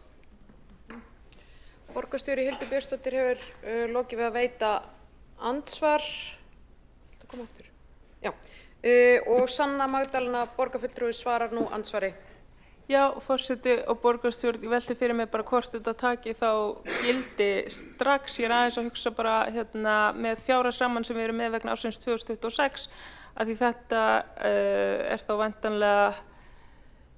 Borgarstjóri Hildur Björnsdóttir hefur lokið við að veita andsvar. Já. Og Sanna Magdalena, borgarfulltrúi, svarar nú andsvari. Já, forseti og borgarstjórn, ég velti fyrir mig bara hvort þetta taki þá gildi strax. Ég er aðeins að hugsa bara með fjárhagsrammann sem við erum með vegna ársins 2026, að því þetta er þá væntanlega,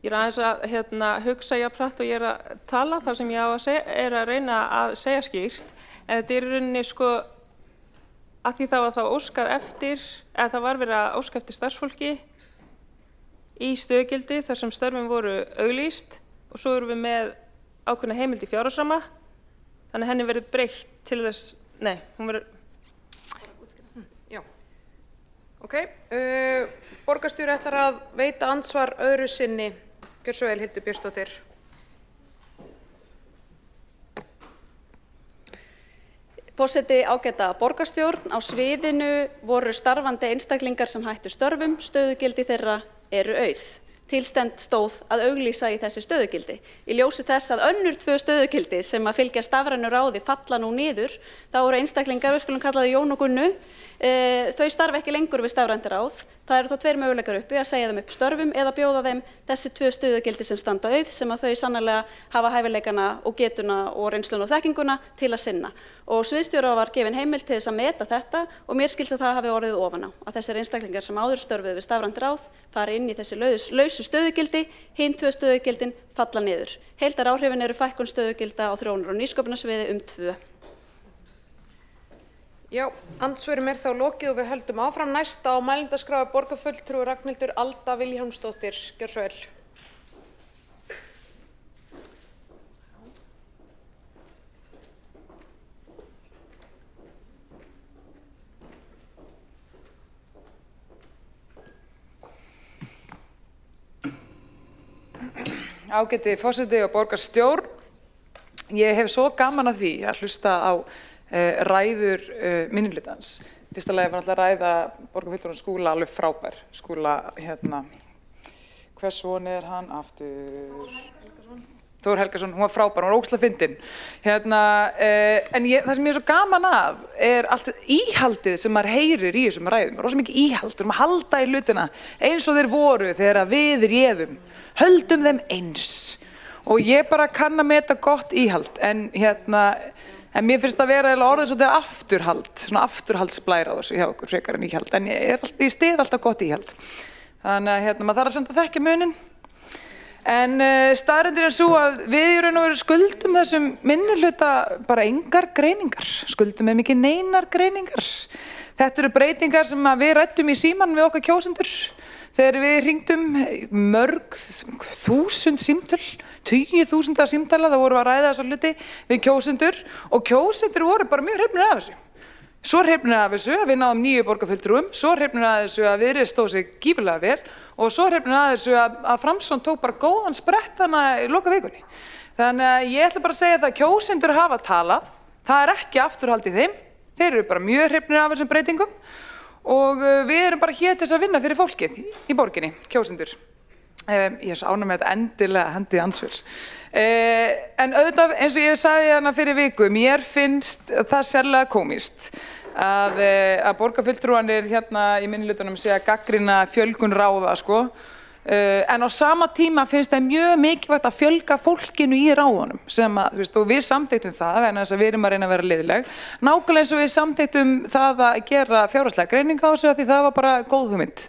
ég er aðeins að hugsa jafnframt og ég er að tala. Það sem ég á að segja er að reyna að segja skýrt, en þetta er í rauninni að því það var þá óskað eftir, eða það var verið að óska eftir starfsfólki í stöðugildi þar sem störfin voru auglýst og svo erum við með ákveðna heimild í fjárhagsramma, þannig henni verið breytt til þess, hún verið... Já, ok. Borgarstjóri ætlar að veita andsvar öðru sinni. Gjörðu svo vel, Hildur Björnsdóttir. Forseti, ágæta borgarstjórn, á sviðinu voru starfandi einstaklingar sem hættu störfum, stöðugildi þeirra eru auð. Tilstend stóð að auglýsa í þessi stöðugildi. Í ljósi þess að önnur 2 stöðugildi sem að fylgja stafrænu ráði falla nú niður, þá eru einstaklingar, við skulum kalla það Jón og Gunnu, þau starfa ekki lengur við stafrænt ráð. Það eru þá 2 möguleikar uppi, að segja þeim upp störfum eða bjóða þeim þessi 2 stöðugildi sem standa auð, sem að þau sannarlega hafa hæfileikana og getuna og reynsluna og þekkinguna til að sinna. Og sviðsstjóra var gefin heimild til þess að meta þetta og mér skilst að það hafi orðið ofan á. Að þessir einstaklingar sem áður störfuðu við stafrænt ráð fari inn í þessi lausu stöðugildi, hin 2 stöðugildin falla niður. Heildaráhrifin eru fækkun stöðugilda á þróunar- og nýsköpunarsviði 2. Já, andsvörum þá lokið og við höldum áfram. Næsta á mælendaskrá borgarfulltrúi Ragnhildur Alda Vilhjálmsdóttir. Gjörðu svo vel. Ágæti forseti og borgarstjórn, ég hef svo gaman að því að hlusta á ræður minnihlutans. Fyrsta lagi var alltaf að ræða borgarfulltrúan Skúla alveg frábær. Skúla, hvers son er hann aftur? Þór Helgason, hún var frábær, hún var ógeðslega fyndin. En það sem ég er svo gaman að er allt íhaldið sem maður heyrir í þessum ræðum. Rosa mikið íhald, við erum að halda í hlutina eins og þeir voru þegar við réðum. Höldum þeim eins. Og ég bara kann að meta gott íhald, en mér finnst að vera orðið svolítið afturhald, svona afturhaldsblær á þessu hjá okkur frekar en íhald, en ég styð alltaf gott íhald. Þannig að maður þarf að senda þekkja munin. En staðreyndin er svo að við í raun og veru skuldum þessum minnihluta bara engar greiningar, skuldum þeim ekki neinar greiningar. Þetta eru breytingar sem að við ræddum í símann við okkar kjósendur þegar við hringdum mörg þúsund símtöl, 10.000 símtala, það voru að ræða þessa hluti við kjósendur og kjósendur voru bara mjög hrifnir af þessu. Svo hrifnir af þessu að við náðum 9 borgarfulltrúum, svo hrifnir af þessu að Viðreisn stóð sig gífurlega vel og svo hrifnir af þessu að Framsókn tók bara góðan sprett þarna í loka vikunni. Þannig að ég ætla bara að segja það að kjósendur hafa talað, það er ekki afturhald í þeim, þeir eru bara mjög hrifnir af þessum breytingum og við erum bara hér til þess að vinna fyrir fólkið í borginni, kjósendur. Ég er svo ánægð með þetta endilega hendið ansvör. En auðvitað eins og ég sagði hérna fyrir viku, mér finnst það sérlega komískt að borgarfulltrúarnir hérna í minnihlutanum sé að gagnrýna fjölgun ráða sko. En á sama tíma finnst það mjög mikilvægt að fjölga fólkinu í ráðunum sem að, þú veist, og við samþykktum það vegna þess að við erum að reyna að vera liðleg. Nákvæmlega eins og við samþykktum það að gera fjárhagslega greiningu á þessu því það var bara góð hugmynd.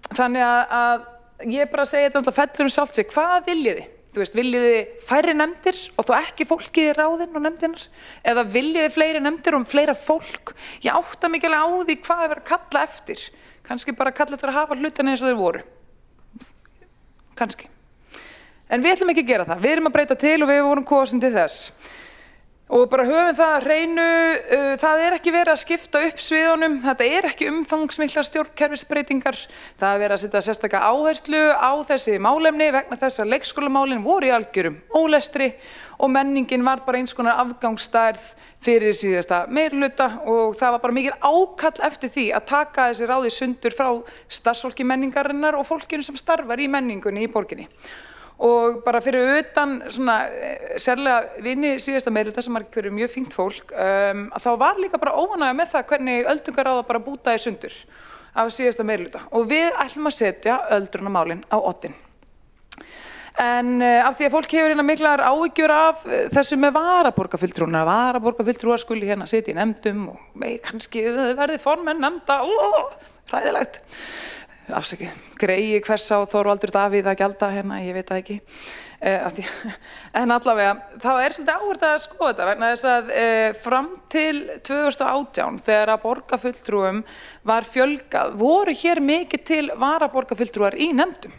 Þannig að ég bara segi þetta alltaf fellur sjálft sig, hvað viljið þið? Þú veist, viljið þið færri nefndir og þó ekki fólkið í ráðinn og nefndirnar? Eða viljið þið fleiri nefndir og fleira fólk? Ég átta mig ekki alveg á því hvað er verið að kalla eftir. Kannski bara kalla eftir að hafa hlutina eins og þeir voru. Kannski. En við ætlum ekki að gera það. Við erum að breyta til og við vorum kosin til þess. Og bara höfum það að hreinu, það er ekki verið að skipta upp sviðunum, þetta er ekki umfangsmiklar stjórnkerfisbreytingar, það er verið að setja sérstaka áherslu á þessi málefni vegna þess að leikskólamálin voru í algjörum ólestri og menningin var bara eins konar afgangsstærð fyrir síðasta meirihluta og það var bara mikil ákall eftir því að taka þessi ráði sundur frá starfsfólki menningarinnar og fólkinu sem starfar í menningunni í borginni. Og bara fyrir utan svona sérlega vini síðasta meirihluta sem er hverju mjög fínt fólk, þá var líka bara óánægja með það hvernig öldrunarráð bara bútaði sundur af síðasta meirihluta og við ætlum að setja öldrunarmálin á oddinn. En af því að fólk hefur hérna miklar áhyggjur af þessu með varaborgarfulltrúna, varaborgarfulltrúar skuli hérna sitja í nefndum og kannski verði formenn nefnda, hræðilegt. Afsakið, greiði hvers á Þorvaldur Davíð að gjalda hérna, ég veit það ekki. En allavega, þá er svolítið áhugavert að skoða þetta vegna þess að fram til 2018 þegar að borgarfulltrúum var fjölgað, voru hér mikið til varaborgarfulltrúar í nefndum.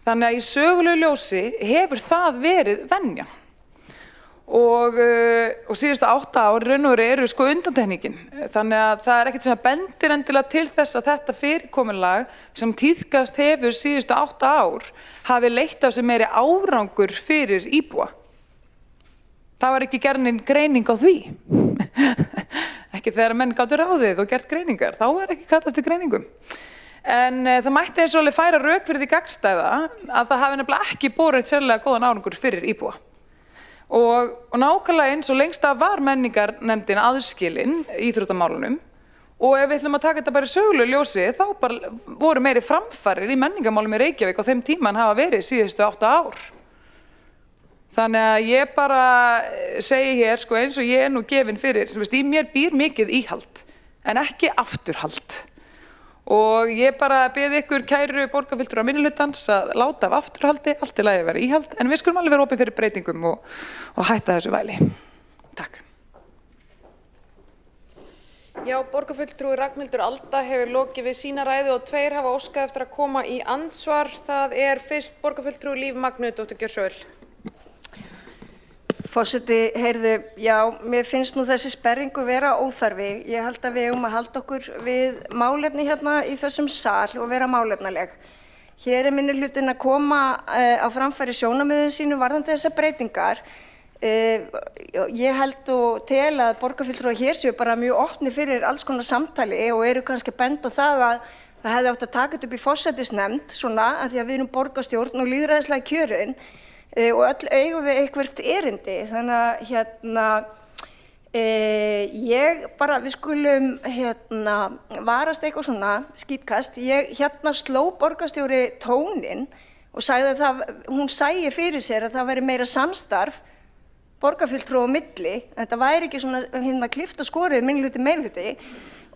Þannig að í sögulegu ljósi hefur það verið venjan. Og síðustu 8 ár raun og veru eru sko undantekningin. Þannig að það er ekkert sem að bendir endilega til þess að þetta fyrirkomulag sem tíðkast hefur síðustu 8 ár hafi leitt af sér meiri árangur fyrir íbúa. Það var ekki gerðin greining á því. Ekki þegar menn gátu ráðið og gert greiningar, þá var ekki kallað eftir greiningum. En það mætti eins og alveg færa rök fyrir því gagnstæða að það hafi nefnilega ekki borið sérlega góðan árangur fyrir íbúa. Og nákvæmlega eins og lengst af var menningarnefndin aðskilin íþróttamálunum og ef við ætlum að taka þetta bara í sögulegu ljósi þá bara voru meiri framfarir í menningarmálum í Reykjavík á þeim tíma en hafa verið síðustu 8 ár. Þannig að ég bara segi hér sko eins og ég er nú gefin fyrir, í mér býr mikið íhald en ekki afturhald. Og ég bara bið ykkur kæru borgarfulltrúar minnihlutans að láta af afturhaldi, allt í lagi að vera íhald, en við skulum alveg vera opin fyrir breytingum og hætta þessu væli. Takk. Já, borgarfulltrúi Ragnhildur Alda hefur lokið við sína ræðu og 2 hafa óskað eftir að koma í andsvar. Það er fyrst borgarfulltrúi Líf Magnúsdóttir, gjörðu svo vel. Forseti, heyrðu, já, mér finnst nú þessi sperringu vera óþarfi. Ég held að við eigum að halda okkur við málefni hérna í þessum sal og vera málefnaleg. Hér er minnihlutinn að koma á framfæri sjónarmiðum sínum varðandi þessar breytingar. Ég held og tel að borgarfulltrúar hér séu bara mjög opni fyrir alls konar samtali og eru kannski bend á það að það hefði átt að taka þetta upp í forsætisnefnd svona að því að við erum borgarstjórn og lýðræðislega kjörin. Og öll eigum við eitthvert erindi, þannig að ég bara, við skulum varast eitthvað svona skítkast. Ég sló borgarstjóri tóninn og sagði að hún sæi fyrir sér að það væri meira samstarf borgarfulltrúa á milli. Þetta væri ekki svona klift og skorið minnihluti meirihluti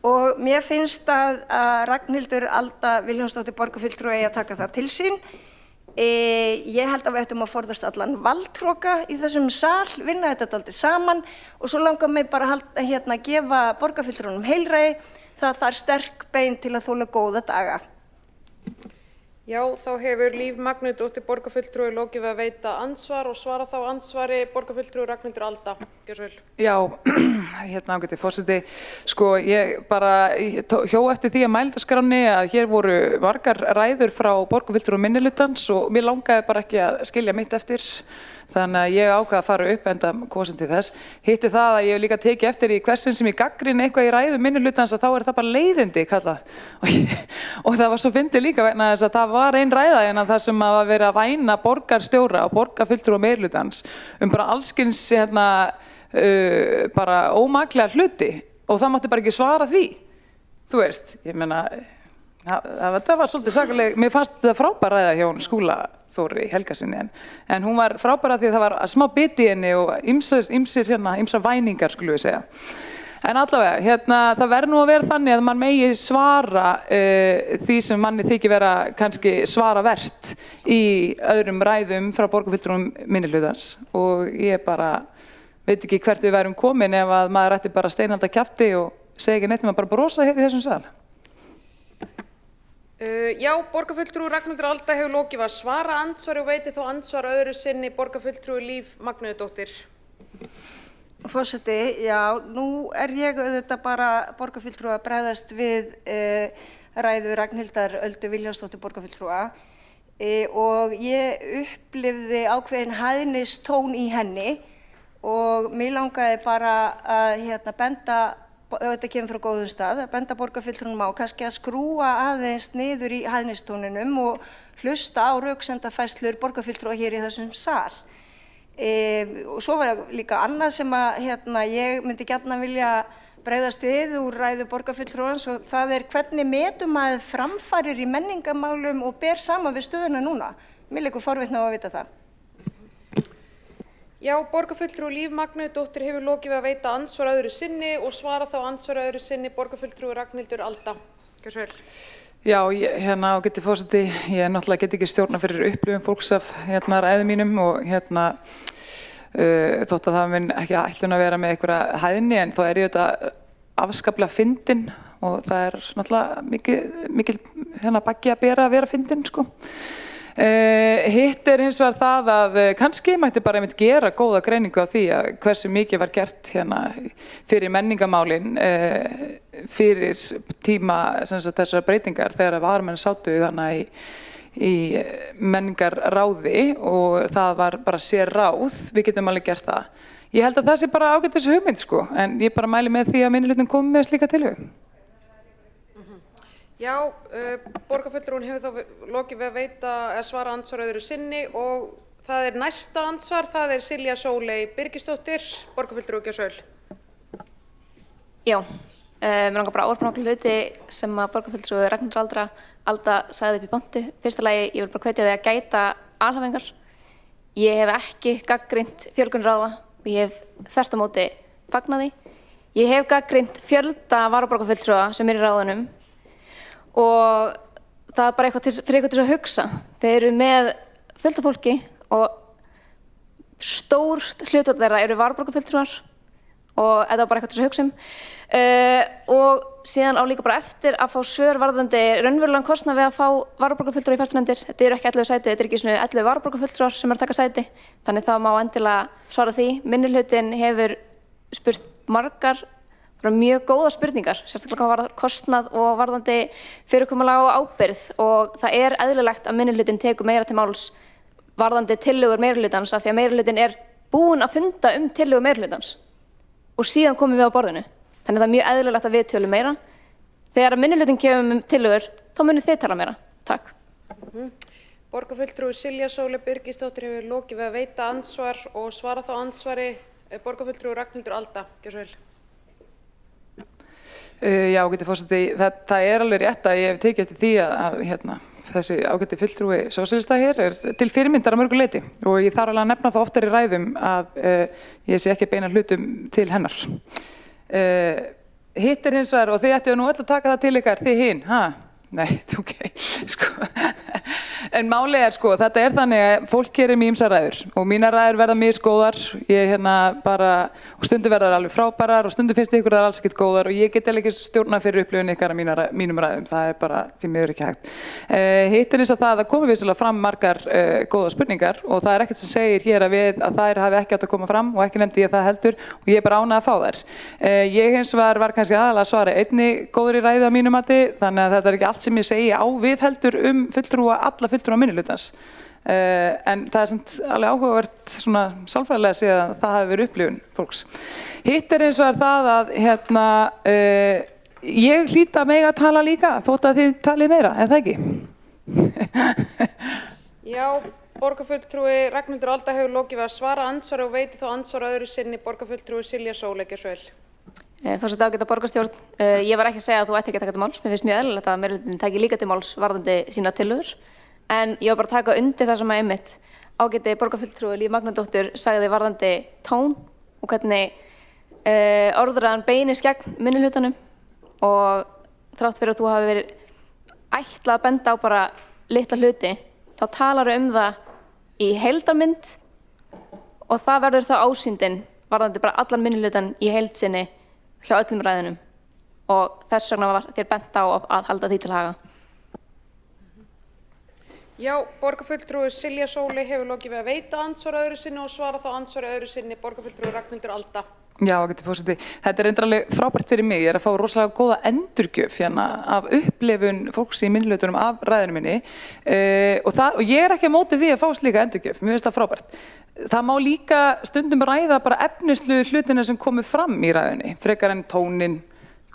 og mér finnst að Ragnhildur Alda Vilhjálmsdóttir borgarfulltrúa eigi að taka það til sín. Ég held að við ættum að forðast allan valdhroka í þessum sal, vinna þetta dálítið saman og svo langar mig bara að gefa borgarfulltrúnum heilræði. Það þarf sterk bein til að þola góða daga. Já, þá hefur Líf Magnúsdóttir borgarfulltrúi lokið við að veita andsvar og svara þá andsvari borgarfulltrúi Ragnhildur Alda. Gjörðu svo vel. Já, ágæti forseti. Sko, ég bara hjó eftir því að mælendaskránni að hér voru margar ræður frá borgarfulltrúum minnihlutans og mér langaði bara ekki að skilja mitt eftir. Þannig að ég ákvað að fara upp enda kosin til þess. Hitti það að ég hef líka tekið eftir í hversin sem ég gagnrýni eitthvað í ræðu minnihlutans að þá er það bara leiðindi kallað. Og það var svo fyndið líka vegna þess að það var ein ræða en að það sem að vera að væna borgarstjóra og borgarfulltrúa meirihlutans bara allskyns bara ómaklega hluti og það mátti bara ekki svara því. Þú veist, ég meina, það var svolítið sakaleg, mér fannst þetta frábær ræða hjá Skúla Þóri Helgasyni en hún var frábæra því að það var smá biti í henni og ýmsar væningar skulum við segja. En allavega, það verður nú að vera þannig að mann megi svara því sem manni þykir vera kannski svaravert í öðrum ræðum frá borgarfulltrúum minnihlutans og ég bara veit ekki hvert við værum komin ef að maður ætti bara steinalda kjafti og segja ekki neitt, maður bara brosa hér í þessum sal. Já, borgarfulltrúi Ragnhildur Alda hefur lokið við að svara andsvari og veiti þó andsvar öðru sinni borgarfulltrúi Líf Magnúsdóttir. Forseti, já, nú ég auðvitað bara borgarfulltrúa að bregðast við ræðu Ragnhildar Öldu Vilhjálmsdóttur borgarfulltrúa og ég upplifði ákveðin hæðnistón í henni og mig langaði bara að benda auðvitað kemur frá góðum stað, að benda borgarfulltrúnum á kannski að skrúa aðeins niður í hæðnistóninum og hlusta á röksemdafærslur borgarfulltrúa hér í þessum sal. Og svo var líka annað sem að ég myndi gjarnan vilja bregðast við úr ræðu borgarfulltrúans og það hvernig metum maður framfarir í menningarmálum og ber saman við stöðuna núna. Mér liggur forvitni á að vita það. Já, borgarfulltrúi Líf Magnúsdóttir hefur lokið við að veita andsvar öðru sinni og svara þá andsvar öðru sinni borgarfulltrúi Ragnhildur Alda. Gjörðu svo vel. Já, ágæti forseti, ég náttúrulega get ekki stjórna fyrir upplifun fólks af ræðum mínum og þótt að það mun ekki ætlun að vera með einhverja hæðni en þá ég þetta afskaplega fyndin og það náttúrulega mikil baggi að bera að vera fyndin, sko. Hitt hins vegar það að kannski mætti bara einmitt gera góða greiningu á því að hversu mikið var gert fyrir menningamálin fyrir tíma þessar breytingar þegar varamenn sátu þannig í menningarráði og það var bara sér ráð, við getum alveg gert það. Ég held að það sé bara ágætis hugmynd sko, en ég bara mæli með því að minnihlutinn komi með slíka tilhögun. Já, borgarfulltrúin hefur þá lokið við að veita að svara andsvar öðru sinni og það næsta andsvar, það Silja Sóley Birgisdóttir, borgarfulltrúi Gjörðu svo vel. Já, mér langar bara að orpa nokkuð hluti sem að borgarfulltrúi Ragnhildur Alda sagði upp í pontu. Fyrsta lagi, ég vil bara hvetja þig að gæta alhæfingar. Ég hef ekki gagnrýnt fjölgun ráða og ég hef þvert á móti fagnað því. Ég hef gagnrýnt fjölda varaborgarfulltrúa sem í ráðunum og það bara eitthvað fyrir eitthvað til að hugsa. Þeir eru með fullt af fólki og stór hlutfall þeirra eru varaborgarfulltrúar og þetta var bara eitthvað til að hugsa og síðan á líka bara eftir að fá svör varðandi raunverulegan kostnað við að fá varaborgarfulltrúa í fastanefndir. Þetta eru ekki 11 sæti, þetta er ekki svona 11 varaborgarfulltrúar sem eru að taka sæti, þannig það má endilega svara því. Minnihlutinn hefur spurt margar mjög góða spurningar, sérstaklega hvað varðar kostnað og varðandi fyrirkomulag og ábyrgð og það er eðlilegt að minnihlutinn tekur meira til máls varðandi tillögur meirihlutans af því að meirihlutinn búinn að funda tillögur meirihlutans og síðan komum við á borðinu. Þannig það mjög eðlilegt að við tölum meira. Þegar minnihlutinn kemur tillögur, þá munum þið tala meira. Takk. Borgarfulltrúi Silja Sóley Birgisdóttir hefur lokið við að veita andsvar og svara þá andsvari borgarfulltrúi Ragnhildur Alda. Gjörðu svo vel. Já, ágæti forseti, það alveg rétt að ég hef tekið eftir því að þessi ágæti fulltrúi sósíalista hér til fyrirmyndar að mörgu leyti og ég þarf alveg að nefna það oftar í ræðum að ég sé ekki beina hlutum til hennar. Hitt hins vegar, og þið ættu nú öll að taka það til ykkar, þið hinn, Nei, ok, sko. En málið sko, þetta þannig að fólk gerir mér ýmsar ræður og mínar ræður verða misgóðar, ég og stundum verða alveg frábærar og stundum finnst ykkur alls ekkert góðar og ég get ekki stjórna fyrir upplifun ykkar af mínum ræðum, það bara því miður ekki hægt. Hitt eins og það komi vissulega fram margar góða spurningar og það ekkert sem segir hér að þær hafi ekki átt að koma fram og ekki nefndi ég það heldur og ég bara ánað að fá þær. Ég hins var kannski aðalega að svara einni góðri ræðu að mínu mati, þannig að þetta ekki allt sem ég segi á við heldur alla fulltrúa minnihlutans. En það samt alveg áhugavert svona sálfræðilega að segja að það hafi verið upplifun fólks. Hitt eins og það að ég hlýt að mega tala líka þótt að þið talið meira, það ekki? Já, borgarfulltrúi Ragnhildur Alda hefur lokið við að svara andsvari og veiti þá andsvara öðru sinni borgarfulltrúi Silja Sól, ekki svo vel. Forseti ágæta borgarstjórn, ég var ekki að segja að þú ætti ekki að taka til máls, mér finnst mjög eðlilegt að meirihlutinn taki líka til máls varðandi sína tillögur, en ég var bara að taka undir það sem að einmitt ágæti borgarfulltrúi Líf Magnúsdóttir sagði varðandi tón og hvernig orðræðan beinist gegn minnihlutanum og þrátt fyrir að þú hafi verið ætlað að benda á bara litla hluti, þá talar það í heildarmynd og það verður þá ásýndin varðandi bara allan minnihlutan í heild sinni hjá öllum ræðunum og þess vegna var þér bent á að halda því til haga. Já, borgarfulltrúi Silja Sóli hefur lokið við að veita andsvara öðru sinni og svara þá andsvara öðru sinni borgarfulltrúi Ragnhildur Alda. Já, forseti. Þetta reyndar alveg frábært fyrir mig. Ég að fá rosalega góða endurgjöf af upplifun fólks í minnihlutunum af ræðunum minni og ég ekki að móti því að fá slíka endurgjöf. Mér finnst það frábært. Það má líka stundum ræða bara efnislu hlutina sem komu fram í ræðunni, frekar en tónin,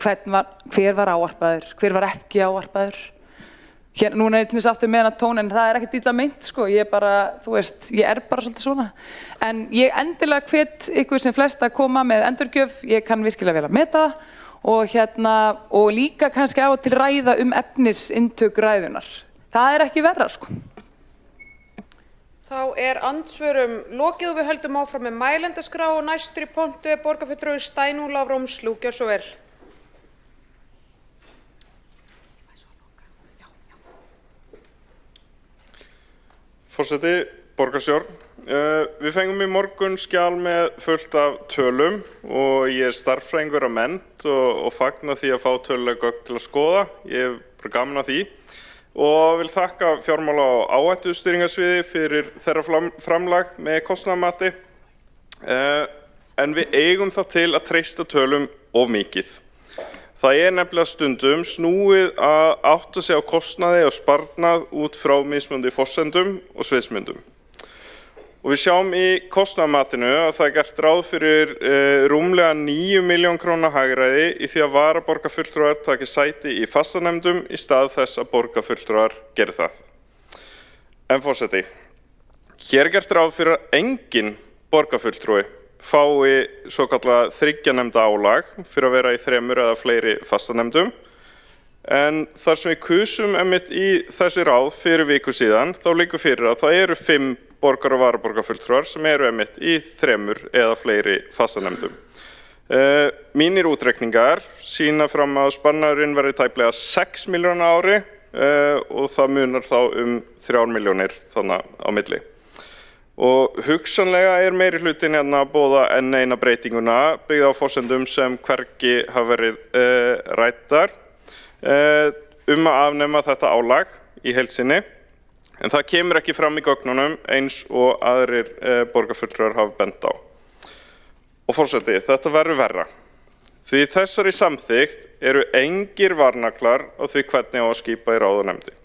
hver var ávarpaður, hver var ekki ávarpaður. Hér, núna til þess aftur með tón, en það ekkert illa meint, sko, ég bara svolítið svona. En ég endilega hvet ykkur sem flest að koma með endurgjöf, ég kann virkilega vel að meta og líka kannski á til ræða efnisinntöku ræðunar. Það ekki verra, sko. Þá andsvörum lokið og við höldum áfram með mælendaskrá og næstur í pontu borgarfulltrúi Steinunn Rómslú, gjör svo vel. Forseti, borgarstjórn, við fengum í morgun skjal með fullt af tölum og ég starffræðingur af mennt og fagna því að fá töluleg gögn til að skoða. Ég hef bara gaman af því og vil þakka fjármála- og áhættustýringarsviði fyrir þeirra framlag með kostnaðarmati en við eigum það til að treysta tölum of mikið. Það nefnilega stundum snúið að átta sig á kostnaði og sparnað út frá mismunandi forsendum og sviðsmyndum. Og við sjáum í kostnaðarmatinu að það gert ráð fyrir rúmlega 9 milljón króna hagræði í því að varaborgarfulltrúar taki sæti í fastanefndum í stað þess að borgarfulltrúar geri það. En forseti, hér gert ráð fyrir að engin borgarfulltrúi fái svokallað þriggjanefnda álag fyrir að vera í 3 eða fleiri fastanefndum. En þar sem við kusum einmitt í þessi ráð fyrir viku síðan, þá liggur fyrir að það eru 5 borgar- og varaborgarfulltrúar sem eru einmitt í 3 eða fleiri fastanefndum. Mínir útreikningar sýna fram að sparnaðurinn verði tæplega 6 milljóna ári og það munar þá 3 milljónir þannig á milli. Og hugsanlega meirihlutin hérna að boða enn eina breytinguna byggð á forsendum sem hvergi hafa verið ræddar að afnema þetta álag í heild sinni. En það kemur ekki fram í gögnunum eins og aðrir borgarfulltrúar hafa bent á. Og forseti, þetta verður verra. Því þessari samþykkt eru engir varnaglar á því hvernig á að skipa í ráð og nefndir.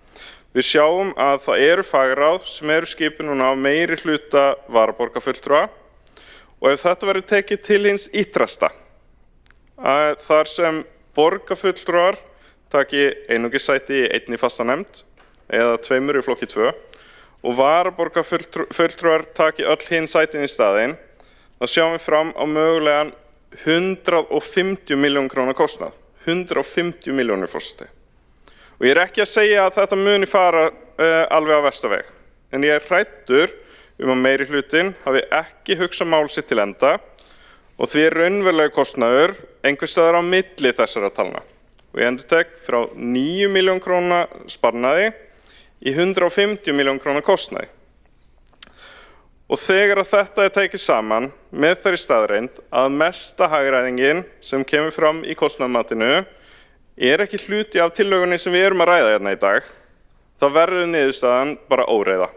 Við sjáum að það eru fagráð sem eru skipið núna á meiri hluta varaborgarfulltrúa og ef þetta verður tekið til hins ýtrasta, þar sem borgarfulltrúar taki einungis sæti í einni fastanefnd eða 2 í flokki 2 og varaborgarfulltrúar taki öll hinn sætin í staðinn, þá sjáum við fram á mögulegan 150 milljón króna kostnað. 150 milljónir forseti. Og ég ekki að segja að þetta muni fara alveg á versta veg. En ég hræddur að meirihlutinn hafi ekki hugsað mál sitt til enda og því raunverulegur kostnaður einhvers staðar á milli þessara talna. Og ég endurtek frá 9 milljón króna sparnaði í 150 milljón króna kostnaði. Og þegar að þetta tekið saman með þeirri staðreind að mesta hagræðingin sem kemur fram í kostnaðarmatinu ekki hluti af tillögunni sem við erum að ræða hérna í dag, þá verður niðurstaðan bara óreiða.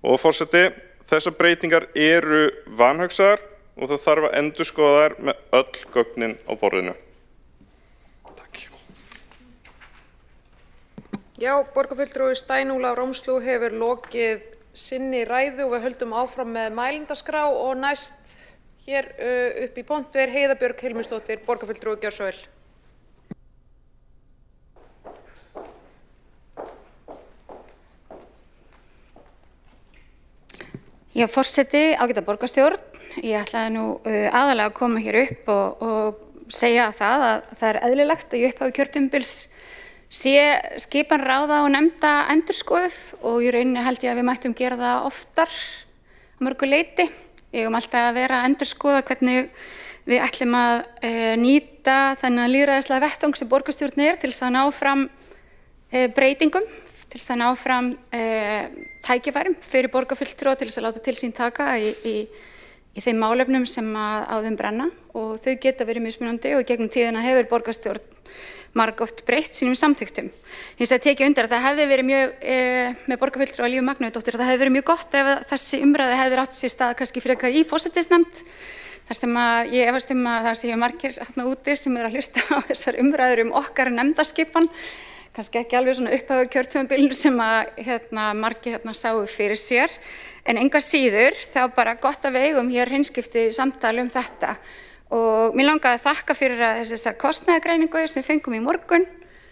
Og forseti, þessar breytingar eru vanhugsaðar og það þarf að endurskoða þær með öll gögnin á borðinu. Takk. Já, borgarfulltrúi Stein Ólafur Rómslú hefur lokið sinni ræðu og við höldum áfram með mælendaskrá og næst hér upp í pontu Heiða Björg Hilmisdóttir, borgarfulltrúi, gjörðu svo vel. Já, forseti, ágæta borgarstjórn. Ég ætlaði nú aðalega að koma hér upp og segja það að það er eðlilegt að í upphafi kjörtímabils sé skipan ráða og nefnda endurskoðuð og í rauninni held ég að við mættum gera það oftar á mörgu leyti. Við eigum alltaf að vera að endurskoða hvernig við ætlum að nýta þennan lýðræðislega vettvang sem borgarstjórn til þess að ná fram breytingum, til þess að ná fram tækifærum fyrir borgarfulltrúa til þess að láta til sín taka í þeim málefnum sem á þeim brenna og þau geta verið mismunandi og gegnum tíðina hefur borgarstjórn margoft breytt sínum samþykktum. Hins vegar tekið undir að það hefði verið mjög, með borgarfulltrúa Lífu Magnúsdóttur, það hefði verið mjög gott ef þessi umræða hefði átt sér stað kannski frekar í forsætisnefnd, þar sem að ég efast að það séu margir þarna úti sem eru að hlusta á þessar umræður okkar nefndaskipan, kannski ekki alveg svona upphafi kjörtímabilinu sem að margir sáu fyrir sér, en engu að síður þá bara gott að við eigum hér hreinskipti samtali þetta. Og mér langaði að þakka fyrir þessa kostnaðargreiningu sem fengum í morgun,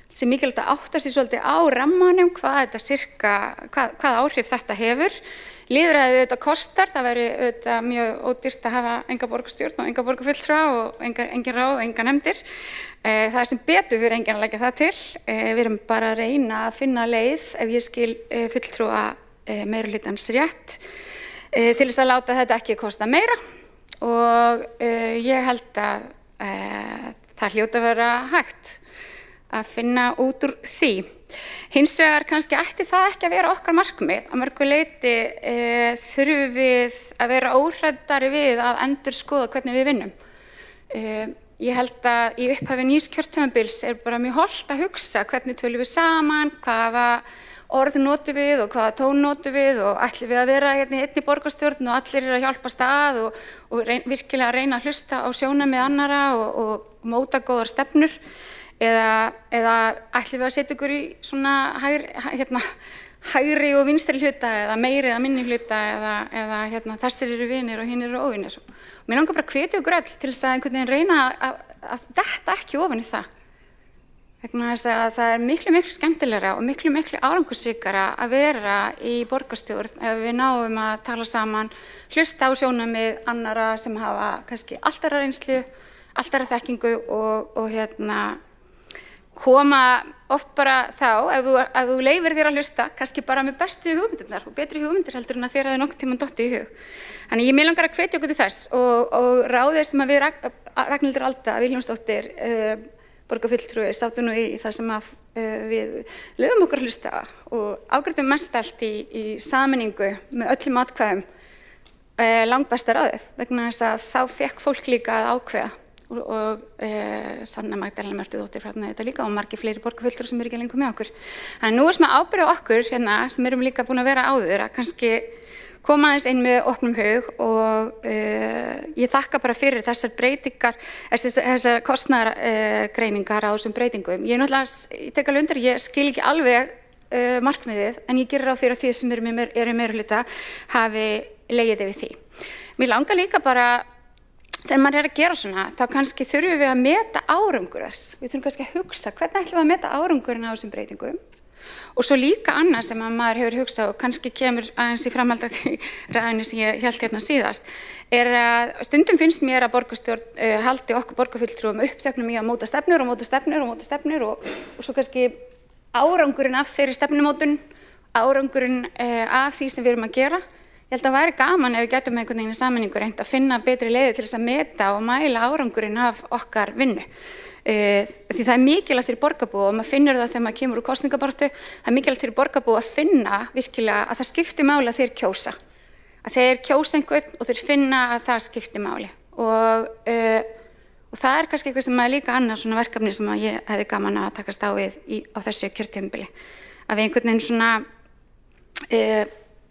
sem mikilvægt að átta sig svolítið á rammanum hvað áhrif þetta hefur. Lýðræðið auðvitað kostar, það væri auðvitað mjög ódýrt að hafa enga borgarstjórn og enga borgarfulltrúa og engin ráð og enga nefndir. Það sem betur fyrir enginn að leggja það til. Við erum bara að reyna að finna leið, ef ég skil fulltrúa meirihlutans rétt, til þess að láta þetta ekki kosta meira. Og ég held að það hljóta að vera hægt að finna út úr því. Hins vegar kannski ætti það ekki að vera okkar markmið. Að mörgu leyti þurfum við að vera óhræddari við að endurskoða hvernig við vinnum. Ég held að í upphafi nýs kjörtímabils bara mjög hollt að hugsa hvernig tölum við saman, hvaða orð notum við og hvaða tón notum við og ætlum við að vera einni borgarstjórn og allir að hjálpast að og virkilega að reyna að hlusta á sjónarmið annarra og móta góðar stefnur eða ætlum við að setja ykkur í svona hægri og vinstri hluta eða meiri eða minni hluta eða þessir eru vinir og hinn eru óvinir. Mér langar bara að hvetja ykkur öll til þess að einhvern veginn reyna að detta ekki ofan í það. Vegna þess að það er miklu skemmtilegra og miklu árangursríkara að vera í borgarstjórn ef við náum að tala saman, hlusta á sjónarmið annarra sem hafa kannski allt aðra reynslu, allt aðra þekkingu og koma oft bara þá, ef þú leyfir þér að hlusta, kannski bara með bestu hugmyndirnar og betri hugmyndir heldur en að þér hefði nokkurn tímann dottið í hug. Þannig mig langar að hvetja okkur til þess og ráðið sem að við Ragnhildur Alda Vilhjálmsdóttir borgarfulltrúi sátum nú í þar sem að við leyfum okkur að hlusta og ágreiddum mestallt í sameiningu með öllum atkvæðum langbesta ráðið vegna þess að þá fékk fólk líka að ákveða og Sanna Magdalena Mörtudóttir hérna þetta líka og margir fleiri borgarfulltrúar sem eru ekki lengur með okkur. Þannig nú smá ábyrgð á okkur hérna sem erum líka búin að vera áður að kannski koma aðeins inn með opnum hug og ég þakka bara fyrir þessar breytingar, þessar kostnaðargreiningar á þessum breytingum. Ég tek alveg undir, ég skil ekki alveg markmiðið en ég gerir ráð fyrir að því sem eru meirihluta hafi legið yfir því. Mér langar líka bara, þegar maður að gera svona, þá kannski þurfum við að meta árangur þess. Við þurfum kannski að hugsa hvernig ætlum við að meta árangurinn á þessum breytingum. Og svo líka annað sem að maður hefur hugsað og kannski kemur aðeins í framhaldi af því ræðunni sem ég hélt hérna síðast, að stundum finnst mér að borgarstjórn haldi okkur borgarfulltrúum uppteknum í að móta stefnur og svo kannski árangurinn af þeirri stefnumótun, árangurinn af því sem við erum að gera. Ég held að væri gaman ef við getum einhvern veginn í sameiningu reynt að finna betri leiðir til þess að meta og mæla árangurinn af okkar vinnu. Því það mikilvægt fyrir borgarbúa og maður finnur það þegar maður kemur úr kosningabaráttu, það mikilvægt fyrir borgarbúa að finna virkilega að það skiptir máli að þeir kjósa. Að þeir kjósa einhvern og þeir finna að það skiptir máli. Og það kannski eitthvað sem er líka annað svona verkefni sem ég hefði gaman að takast á við á þessu kjörtímabili. Að við einhvern veginn svona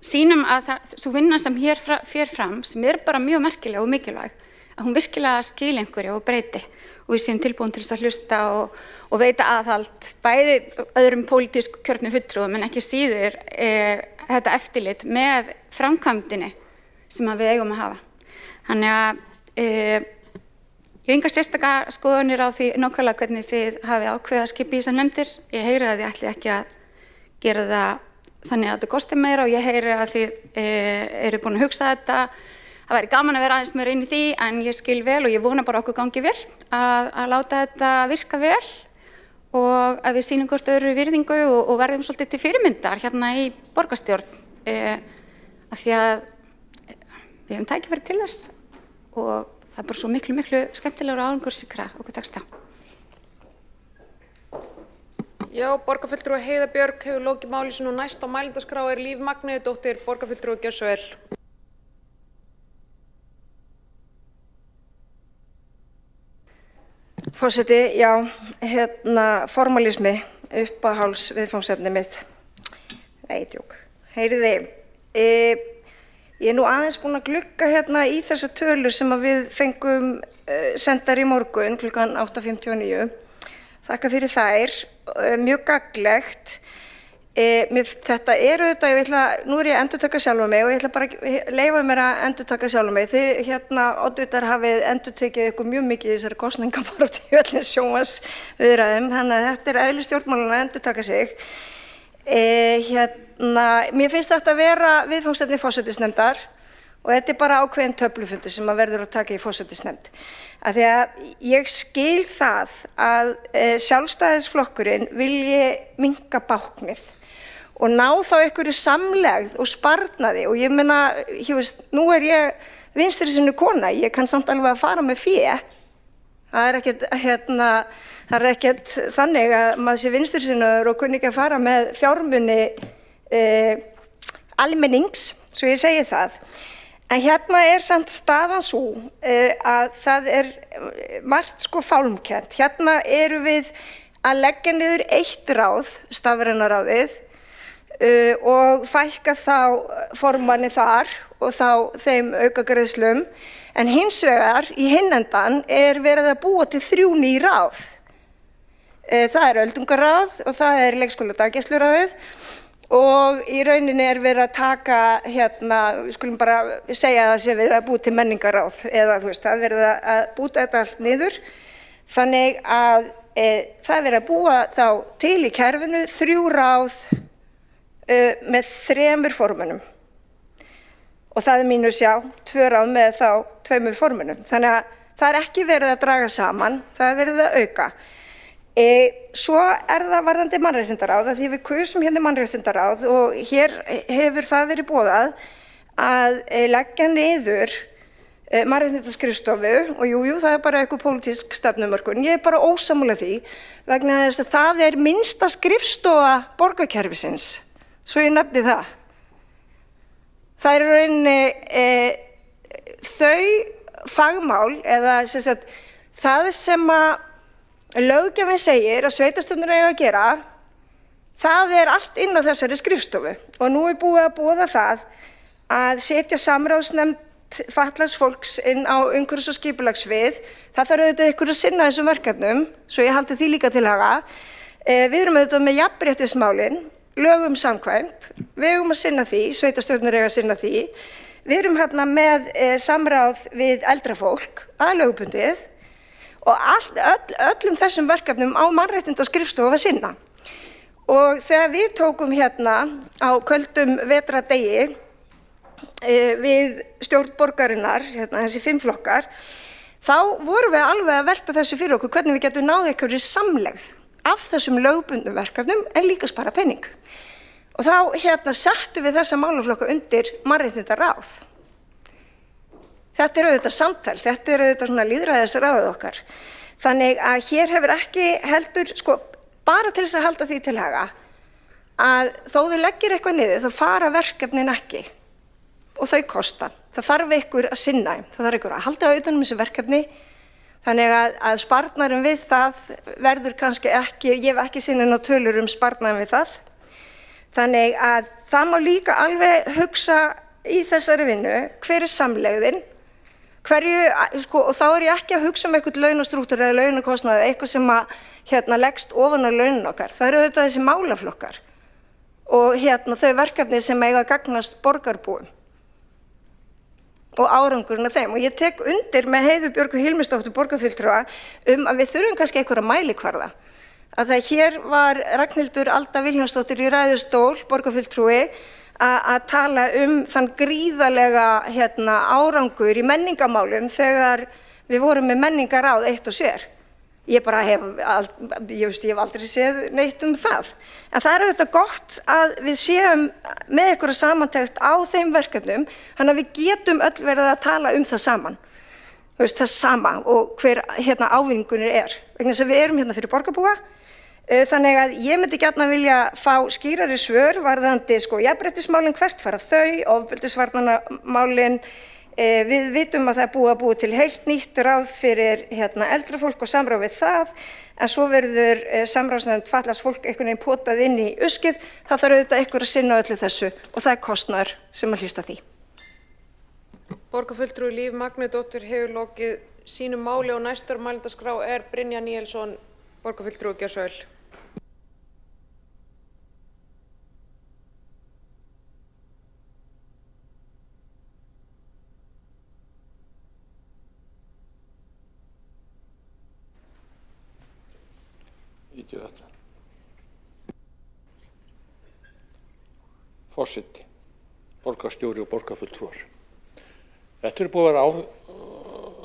sýnum að svo vinna sem hér fer fram, sem bara mjög merkileg og mikilvæg, að hún virkilega skili einhverju og breyti og við séum tilbúin til þess að hlusta og veita aðhald bæði öðrum pólitísku kjörnum fulltrúum en ekki síður þetta eftirlit með framkvæmdinni sem við eigum að hafa. Þannig að ég hef engar sérstaka skoðanir á því nákvæmlega hvernig þið hafið ákveðið að skipa í þessar nefndir. Ég heyri að þið ætlið ekki að gera það þannig að þetta kosti meira og ég heyri að þið eru búin að hugsa þetta. Það væri gaman að vera aðeins meira inn í því en ég skil vel og ég vona bara okkur gangi vel að láta þetta virka vel og að við sýnum hvort öðru virðingu og verðum svolítið til fyrirmyndar hérna í borgarstjórn af því að við höfum tækifæri til þess og það bara svo miklu skemmtilegur og árangursríkara okkur tekst á. Já, borgarfulltrúi Heiða Björg hefur lokið máli sínu og næst á mælendaskrá Líf Magnúsdóttir, borgarfulltrúi, gjörðu svo vel. Forseti, já, formalismi, uppáhalds viðfangsefni mitt. Nei, djók. Heyriði, ég nú aðeins búin að glugga í þessar tölur sem við fengum sendar í morgun klukkan 8:59. Þakka fyrir þær, mjög gagnlegt. Þetta auðvitað, nú ég að endurtaka sjálfa mig og ég ætla bara að leyfa mér að endurtaka sjálfa mig. Þið oddvitar hafið endurtekið ykkur mjög mikið í þessari kosningabaráttu í öllum sjónvarpsviðræðum, þannig að þetta eðli stjórnmálanna að endurtaka sig. Mér finnst þetta að vera viðfangsefni forsætisnefndar og þetta bara ákveðin töflufundur sem að verður að taka í forsætisnefnd. Af því að ég skil það að Sjálfstæðisflokkurinn vilji minnka báknið og ná þá einhverju samlegð og sparnaði og ég meina, nú ég vinstri sinni kona, ég kann samt alveg að fara með fé. Það er ekkert þannig að maður sé vinstri sinnaður og kunni ekki að fara með fjármuni almennings, svo ég segi það. En hérna samt staðan svo að það margt fálmkennt. Hérna erum við að leggja niður eitt ráð, stafræna ráðið, og fækka þá formanni þar og þá þeim aukagreiðslum. En hins vegar í hinn endan verið að búa til 3 ný ráð. Það öldungaráð og það leikskóladagæsluráðið. Og í rauninni verið að taka við skulum bara segja að það sé verið að búa til menningaráð eða það verið að búta þetta allt niður. Þannig að það verið að búa þá til í kerfinu 3 ráð með 3 formönnum. Og það mínus 2 ráð með þá 2 formönnum. Þannig að það ekki verið að draga saman, það verið að auka. Svo það varðandi mannréttindaráð, því við kusum hérna mannréttindaráð og hér hefur það verið boðað að leggja niður mannréttindaskrifstofu og jú, það bara eitthvað pólitísk stefnumörkun. Ég bara ósammála því vegna þess að það minnsta skrifstofa borgarkerfisins, svo ég nefni það. Það í rauninni þau fagmál eða það sem að löggjafinn segir að sveitarstjórnir eiga að gera, það allt inn á þessari skrifstofu og nú búið að boða það að setja samráðsnefnd fatlaðs fólks inn á umhverfis- og skipulagssvið. Það þarf auðvitað ykkur að sinna þessum verkefnum, svo ég haldi því líka til haga. Við erum auðvitað með jafnréttismálin, lögum samkvæmt, við eigum að sinna því, sveitarstjórnir eiga að sinna því. Við erum hérna með samráð við eldra fólk, lögbundið. Og öllum þessum verkefnum á mannréttindaskrifstofu að sinna. Og þegar við tókum hérna á köldum vetradegi við stjórn borgarinnar, þessi 5 flokkar, þá vorum við alveg að velta þessu fyrir okkur hvernig við getum náð einhverju samlegð af þessum lögbundnum verkefnum en líka spara penning. Og þá settum við þessa málaflokka undir mannréttindaráð. Þetta auðvitað samtal, þetta auðvitað svona lýðræðisráðið okkar. Þannig að hér hefur ekki heldur, sko, bara til þess að halda því til haga, að þó þú leggir eitthvað niður, þá fara verkefnin ekki og þau kosta. Það þarf ykkur að sinna þeim, það þarf ykkur að halda utan þessu verkefni, þannig að sparnarum við það verður kannski ekki, ég hef ekki sinni ná tölur sparnarum við það. Þannig að það má líka alveg hugsa í þessari vinnu, hver samlegðin, sko, og þá ég ekki að hugsa eitthvað launastrúktúr eða launakostnað, eitthvað sem leggst ofan á launin okkar. Það eru auðvitað þessi málaflokkar og þau verkefni sem eiga að gagnast borgarbúum og árangurinn af þeim. Og ég tek undir með Heiðu Björgu Hilmisdóttur borgarfulltrúa að við þurfum kannski einhverja mælikvarða. Að það hér var Ragnhildur Alda Vilhjálmsdóttir í ræðustól, borgarfulltrúi, að tala þann gríðarlega árangur í menningarmálum þegar við vorum með menningarráð eitt og sér. Ég hef aldrei séð neitt það. En það auðvitað gott að við séum með einhverja samantekt á þeim verkefnum, þannig að við getum öll verið að tala það saman. Það sama og hver ávinningurinn Vegna þess að við erum fyrir borgarbúa. Þannig að ég myndi gjarna vilja fá skýrari svör varðandi jafnréttismálin, hvert fara þau, ofbeldisvarnamálin. Við vitum að það búið að búa til heilt nýtt ráð fyrir eldra fólk og samráð við það, en svo verður samráðsnefnd fatlaðs fólk einhvern veginn potað inn í uskið. Það þarf auðvitað einhver að sinna öllu þessu og það kostnaður sem að hlýsta því. Borgarfulltrúi Líf Magnúsdóttir hefur lokið sínu máli og næstur á mælendaskrá Brynjar Níelsson, borgarfulltrúi Gjörsöl. Forseti, borgarstjóri og borgarfulltrúar. Þetta búið að vera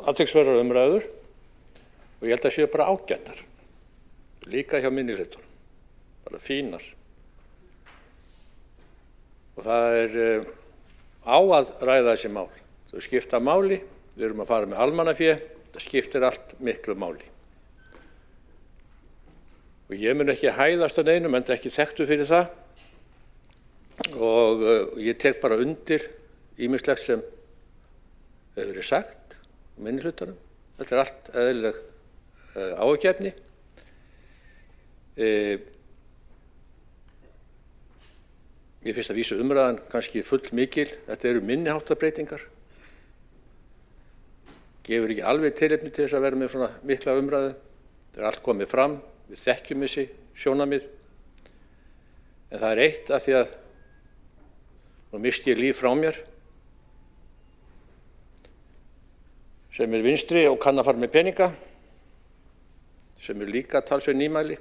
athyglisverðar umræður og ég held að séu bara ágætar, líka hjá minnihlutunum, bara fínar. Og það á að ræða þessi mál. Þau skipta máli, við erum að fara með almannafé, það skiptir allt miklu máli. Og ég mun ekki hæðast að neinum, enda ekki þekktur fyrir það. Og ég tek bara undir ýmislegt sem hefur verið sagt minnihlutunum. Þetta allt eðlileg áhyggjuefni. Mér finnst að vísu umræðan kannski full mikil. Þetta eru minniháttarbreytingar. Gefur ekki alveg tilefni til þess að vera með svona mikla umræðu. Þetta allt komið fram. Við þekkjum þessi sjónarmið. En það eitt af því að nú misti ég Líf frá mér sem vinstri og kann að fara með peninga, sem líka talsverð nýmæli.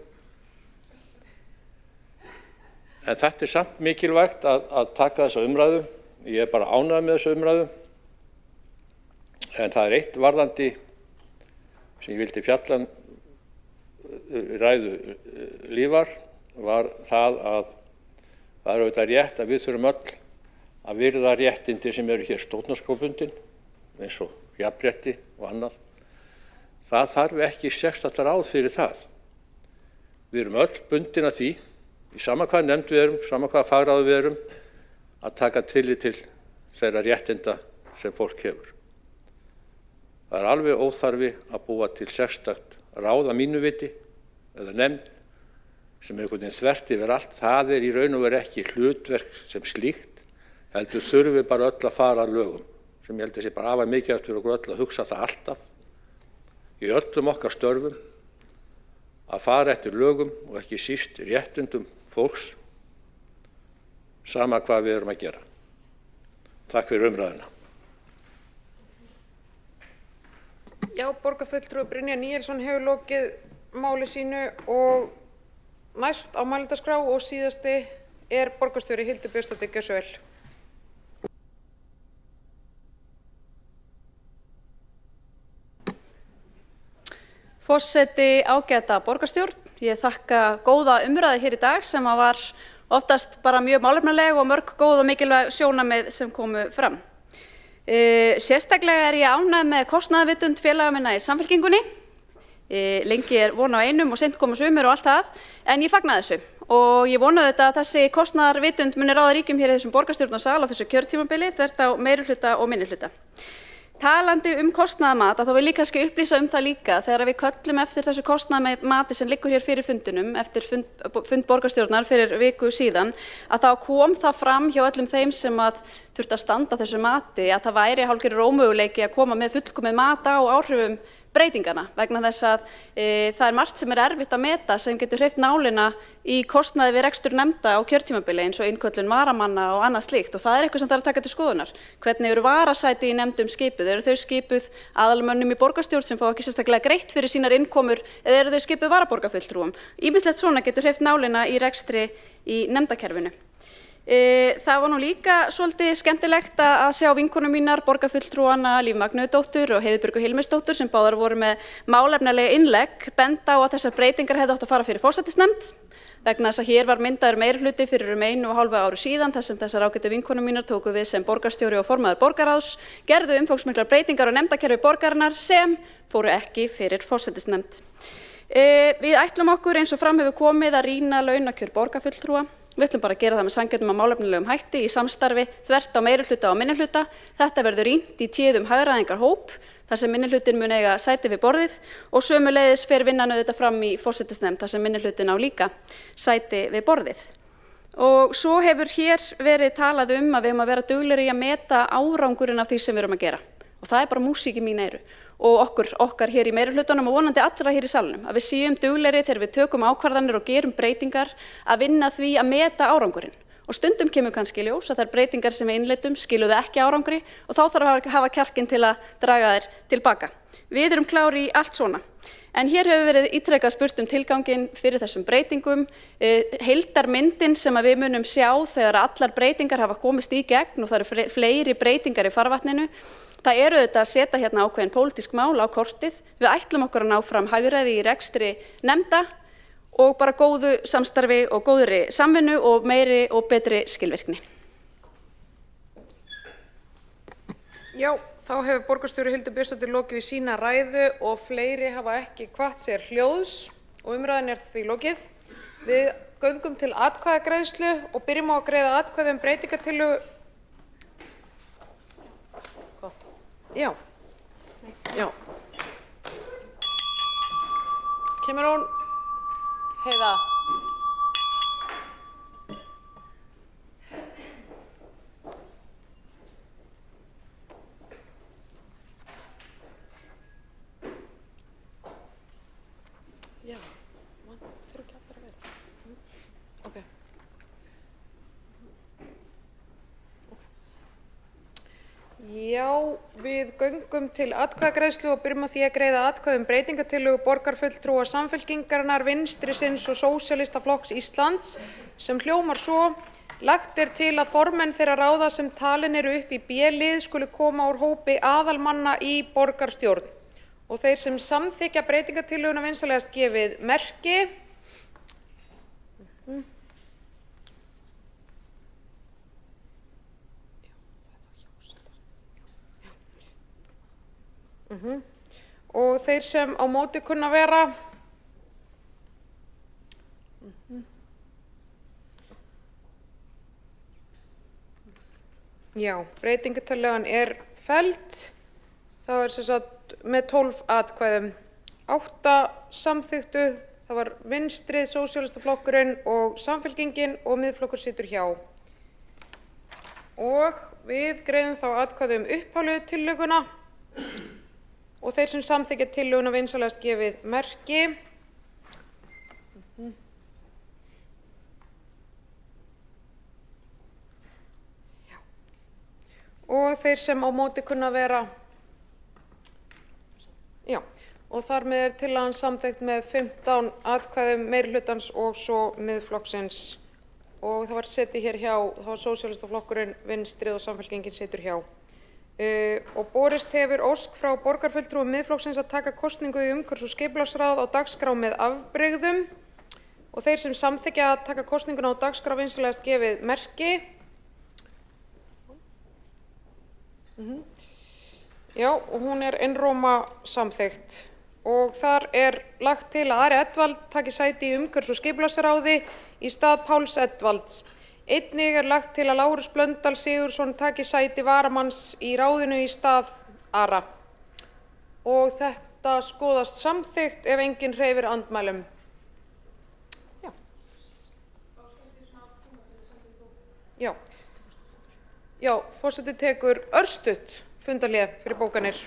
En þetta samt mikilvægt að taka þessa umræðu. Ég bara ánægður með þessa umræðu. En það eitt varðandi sem ég vildi fjalla ræðu Lífar var það að það auðvitað rétt að við þurfum öll að virða réttindi sem eru hér stjórnarskrárbundin, eins og jafnrétti og annað. Það þarf ekki sérstakt ráð fyrir það. Við erum öll bundin að því, í sama hvað nefnd við erum, sama hvað fagráð við erum, að taka tillit til þeirra réttinda sem fólk hefur. Það alveg óþarfi að búa til sérstakt ráð að mínu viti, eða nefnd, sem einhvern veginn þvert yfir allt. Það í raun og veru ekki hlutverk sem slíkt, heldur þurfum við bara öll að fara að lögum, sem ég held að sé bara afar mikilvægt fyrir okkur öll að hugsa það alltaf, í öllum okkar störfum, að fara eftir lögum og ekki síst réttindum fólks, sama hvað við erum að gera. Takk fyrir umræðuna. Já, borgarfulltrúi Brynjar Níelsson hefur lokið máli sínu og næst á mælendaskrá og síðasti borgarstjóri Hildur Björnsdóttir Gjörsöl. Forseti, ágæta borgarstjórn, ég þakka góða umræðu hér í dag sem var oftast bara mjög málefnaleg og mörg góð og mikilvæg sjónarmið sem komu fram. Sérstaklega ég ánægð með kostnaðarvitund félaga minna í Samfylkingunni. Lengi er von á einum og seint koma sumir og allt það, en ég fagna þessu og ég vona auðvitað að þessi kostnaðarvitund muni ráða ríkjum hér í þessum borgarstjórnarsal á þessu kjörtímabili þvert á meirihluta og minnihluta. Talandi kostnaðarmat, þá vil ég kannski upplýsa það líka þegar við köllum eftir þessu kostnaðarmati sem liggur hér fyrir fundunum, eftir fund borgarstjórnar fyrir viku síðan, að þá kom það fram hjá öllum þeim sem þurfti að standa þessu mati að það væri hálfgerður ómöguleiki að koma með fullkomið mat á áhrifum breytingana vegna þess að það margt sem erfitt að meta sem getur hreyft nálina í kostnaði við rekstur nefnda á kjörtímabili eins og innköllun varamanna og annað slíkt og það eitthvað sem þarf að taka til skoðunar. Hvernig eru varasæti í nefndum skipuð? Eru þau skipuð aðalmönnum í borgarstjórn sem fá ekki sérstaklega greitt fyrir sínar innkomur eða eru þau skipuð varaborgarfulltrúum? Ýmislegt svona getur hreyft nálina í rekstri í nefndakerfinu. Það var nú líka svolítið skemmtilegt að sjá vinkonur mínar, borgarfulltrúana Líf Magnúðardóttur og Heiðbjörgu Hilmisdóttur sem báðar voru með málefnalega innlegg benda á að þessar breytingar hefðu átt að fara fyrir forsætisnefnd vegna þess að hér var myndaður meirihluti fyrir 1,5 ári síðan þar sem þessar ágætu vinkonur mínar tóku við sem borgarstjóri og formaður borgarráðs, gerðu umfangsmiklar breytingar á nefndakerfi borgarinnar sem fóru ekki fyrir forsætisnefnd. Við ætlum okkur eins og fram hefur komið að rýna launakjör borgarfulltrúa. Við ætlum bara að gera það með sanngjörnum og málefnalegum hætti í samstarfi þvert á meirihluta og minnihluta. Þetta verður rýnt í téðum hagræðingarhóp þar sem minnihlutin mun eiga sæti við borðið og sömuleiðis fer vinnan auðvitað fram í forsætisnefnd þar sem minnihlutin á líka sæti við borðið. Og svo hefur hér verið talað að við eigum að vera duglegri í að meta árangurinn af því sem við erum að gera. Og það bara músík í mín eyru. Og okkar hér í meirihlutanum og vonandi allra hér í salnum, að við séum duglegri þegar við tökum ákvarðanir og gerum breytingar að vinna því að meta árangurinn. Og stundum kemur kannski í ljós að þær breytingar sem við innleiddum skiluðu ekki árangri og þá þarf að hafa kjarkinn til að draga þær tilbaka. Við erum klári í allt svona. En hér hefur verið ítrekað spurt tilganginn fyrir þessum breytingum, heildarmyndin sem við munum sjá þegar allar breytingar hafa komist í gegn og það eru fleiri breytingar í farvatninu. Það eru auðvitað að setja hérna ákveðin pólitísk mál á kortið. Við ætlum okkur að ná fram hagræði í rekstri nefnda og bara góðu samstarfi og góðri samvinnu og meiri og betri skilvirkni. Já, þá hefur borgarstjóri Hildur Björnsdóttir lokið við sína ræðu og fleiri hafa ekki hvatt sér hljóðs og umræðan því lokið. Við göngum til atkvæðagreiðslu og byrjum á að greiða atkvæði breytingartillögu. Já. Kemur hún? Heiða. Já, þurfa ekki allir að vera. Ok. Já, við göngum til atkvæðagreiðslu og byrjum á því að greiða atkvæði breytingartillögu borgarfulltrúa Samfylkingarinnar, Vinstrisins og Sósíalistaflokks Íslands sem hljómar svo: lagt til að formenn þeirra ráða sem talin eru upp í B-lið skuli koma úr hópi aðalmanna í borgarstjórn og þeir sem samþykkja breytingartillöguna vinsamlegast gefið merki. Og þeir sem á móti kunna vera. Já, breytingartillagan felld. Það sem sagt með 12 atkvæðum. 8 samþykktu, það var Vinstrið, Sósíalistaflokkurinn og Samfylkingin og Miðflokkur situr hjá. Og við greiðum þá atkvæði upphaflegu tillöguna. Og þeir sem samþykkja tillöguna vinsamlegast gefið merki. Já. Og þeir sem á móti kunna vera. Já, og þar með tillagan samþykkt með 15 atkvæðum meirihlutans og svo Miðflokksins. Og það var setið hér hjá, það var Sósíalistaflokkurinn, Vinstrið og Samfylkingin situr hjá. Og borist hefur ósk frá borgarfulltrúum Miðflokksins að taka kosningu í umhverfis- og skipulagsráð á dagskrá með afbrigðum og þeir sem samþykkja að taka kosninguna á dagskrá vinsamlegast gefið merki. Já, og hún einróma samþykkt. og þar er lagt til að Ari Edvald taki sæti í umhverfis- og skipulagsráði í stað Páls Edvalds. Einnig er lagt til að Lárus Blöndal Sigurðsson taki sæti varamanns í ráðinu í stað Ara. Og þetta skoðast samþykkt ef enginn hreyfir andmælum. Já, forseti tekur örstutt fundarhlé fyrir bókanir.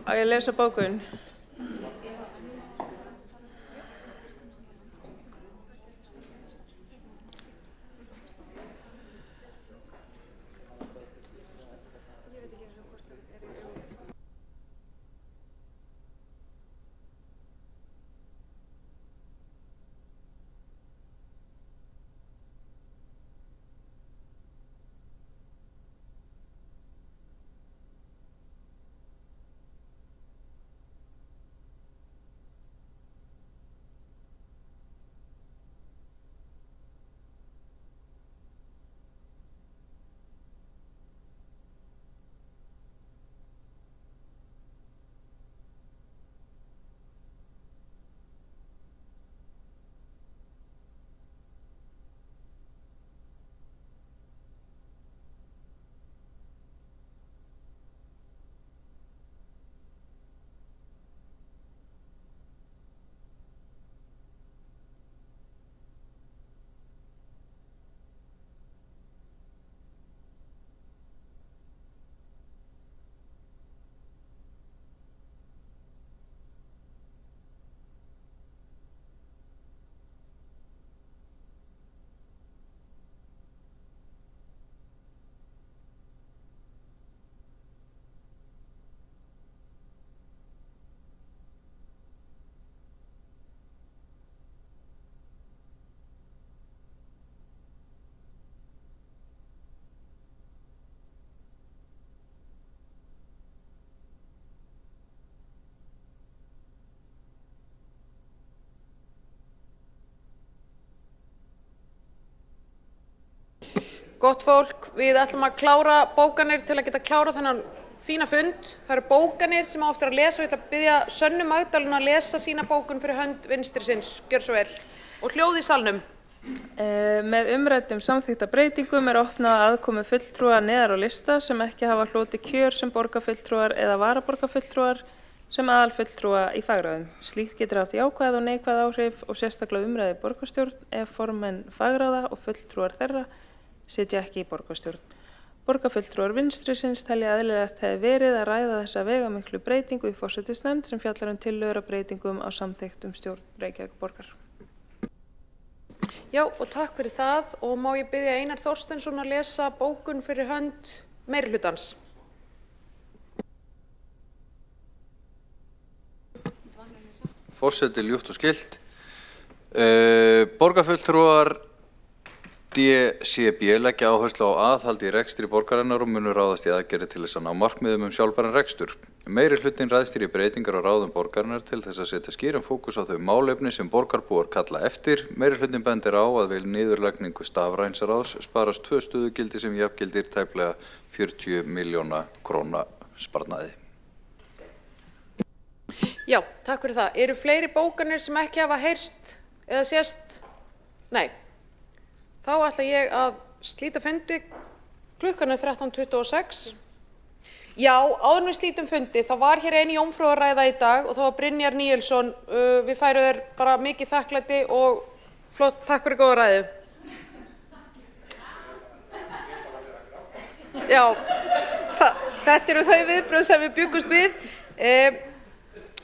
Á ég að lesa bókun? Gott fólk, við ætlum að klára bókanir til að geta klára þennan fína fund. Það eru bókanir sem á eftir að lesa og ég ætla að biðja Sönnu Magdalenu að lesa sína bókun fyrir hönd vinstri sinns. Gjör svo vel. Og hljóð í salnum. Með umræddum samþykkta breytingum opnað aðkomu fulltrúa neðar á lista sem ekki hafa hlotið kjör sem borgarfulltrúar eða varaborgarfulltrúar sem aðalfulltrúa í fagráðum. Slíkt getur haft jákvæð og neikvæð áhrif og sérstaklega umræði í borgarstjórn ef formenn fagráða og fulltrúar þeirra sitja ekki í borgarstjórn. Borgarfulltrúar vinstrisins telja eðlilegt hefði verið að ræða þessa veigamiklu breytingu í forsætisnefnd sem fjallar tillögur að breytingum á samþykktum stjórn Reykjavíkurborgar. Já, og takk fyrir það og má ég biðja Einar Þorsteinsson að lesa bókun fyrir hönd meirihlutans. Forseti ljúft og skylt. Borgarfulltrúar DCB leggja áherslu á aðhald í rekstri borgarinnar og munu ráðast í aðgerðir til þess að ná markmiðum sjálfbæran rekstur. Meirihlutinn ræðst í breytingar á ráðum borgarinnar til þess að setja skýran fókus á þau málefni sem borgarbúar kalla eftir. Meirihlutinn bendir á að við niðurlagningu stafrænsráðs sparast 2 stöðugildi sem jafngildir tæplega 40 milljóna króna sparnaði. Já, takk fyrir það. Eru fleiri bókanir sem ekki hafa heyrst eða sést? Nei. Þá ætla ég að slíta fundi. Klukkan 13:26. Já, áður en við slítum fundi, þá var hér ein jómfrúarræða í dag og það var Brynjar Níelsson. Við færum þér bara mikið þakklæti og flott, takk fyrir góða ræðu. Já, þetta eru þau viðbrögð sem við bjuggumst við.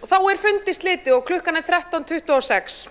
Þá fundi slitið og klukkan 13:26.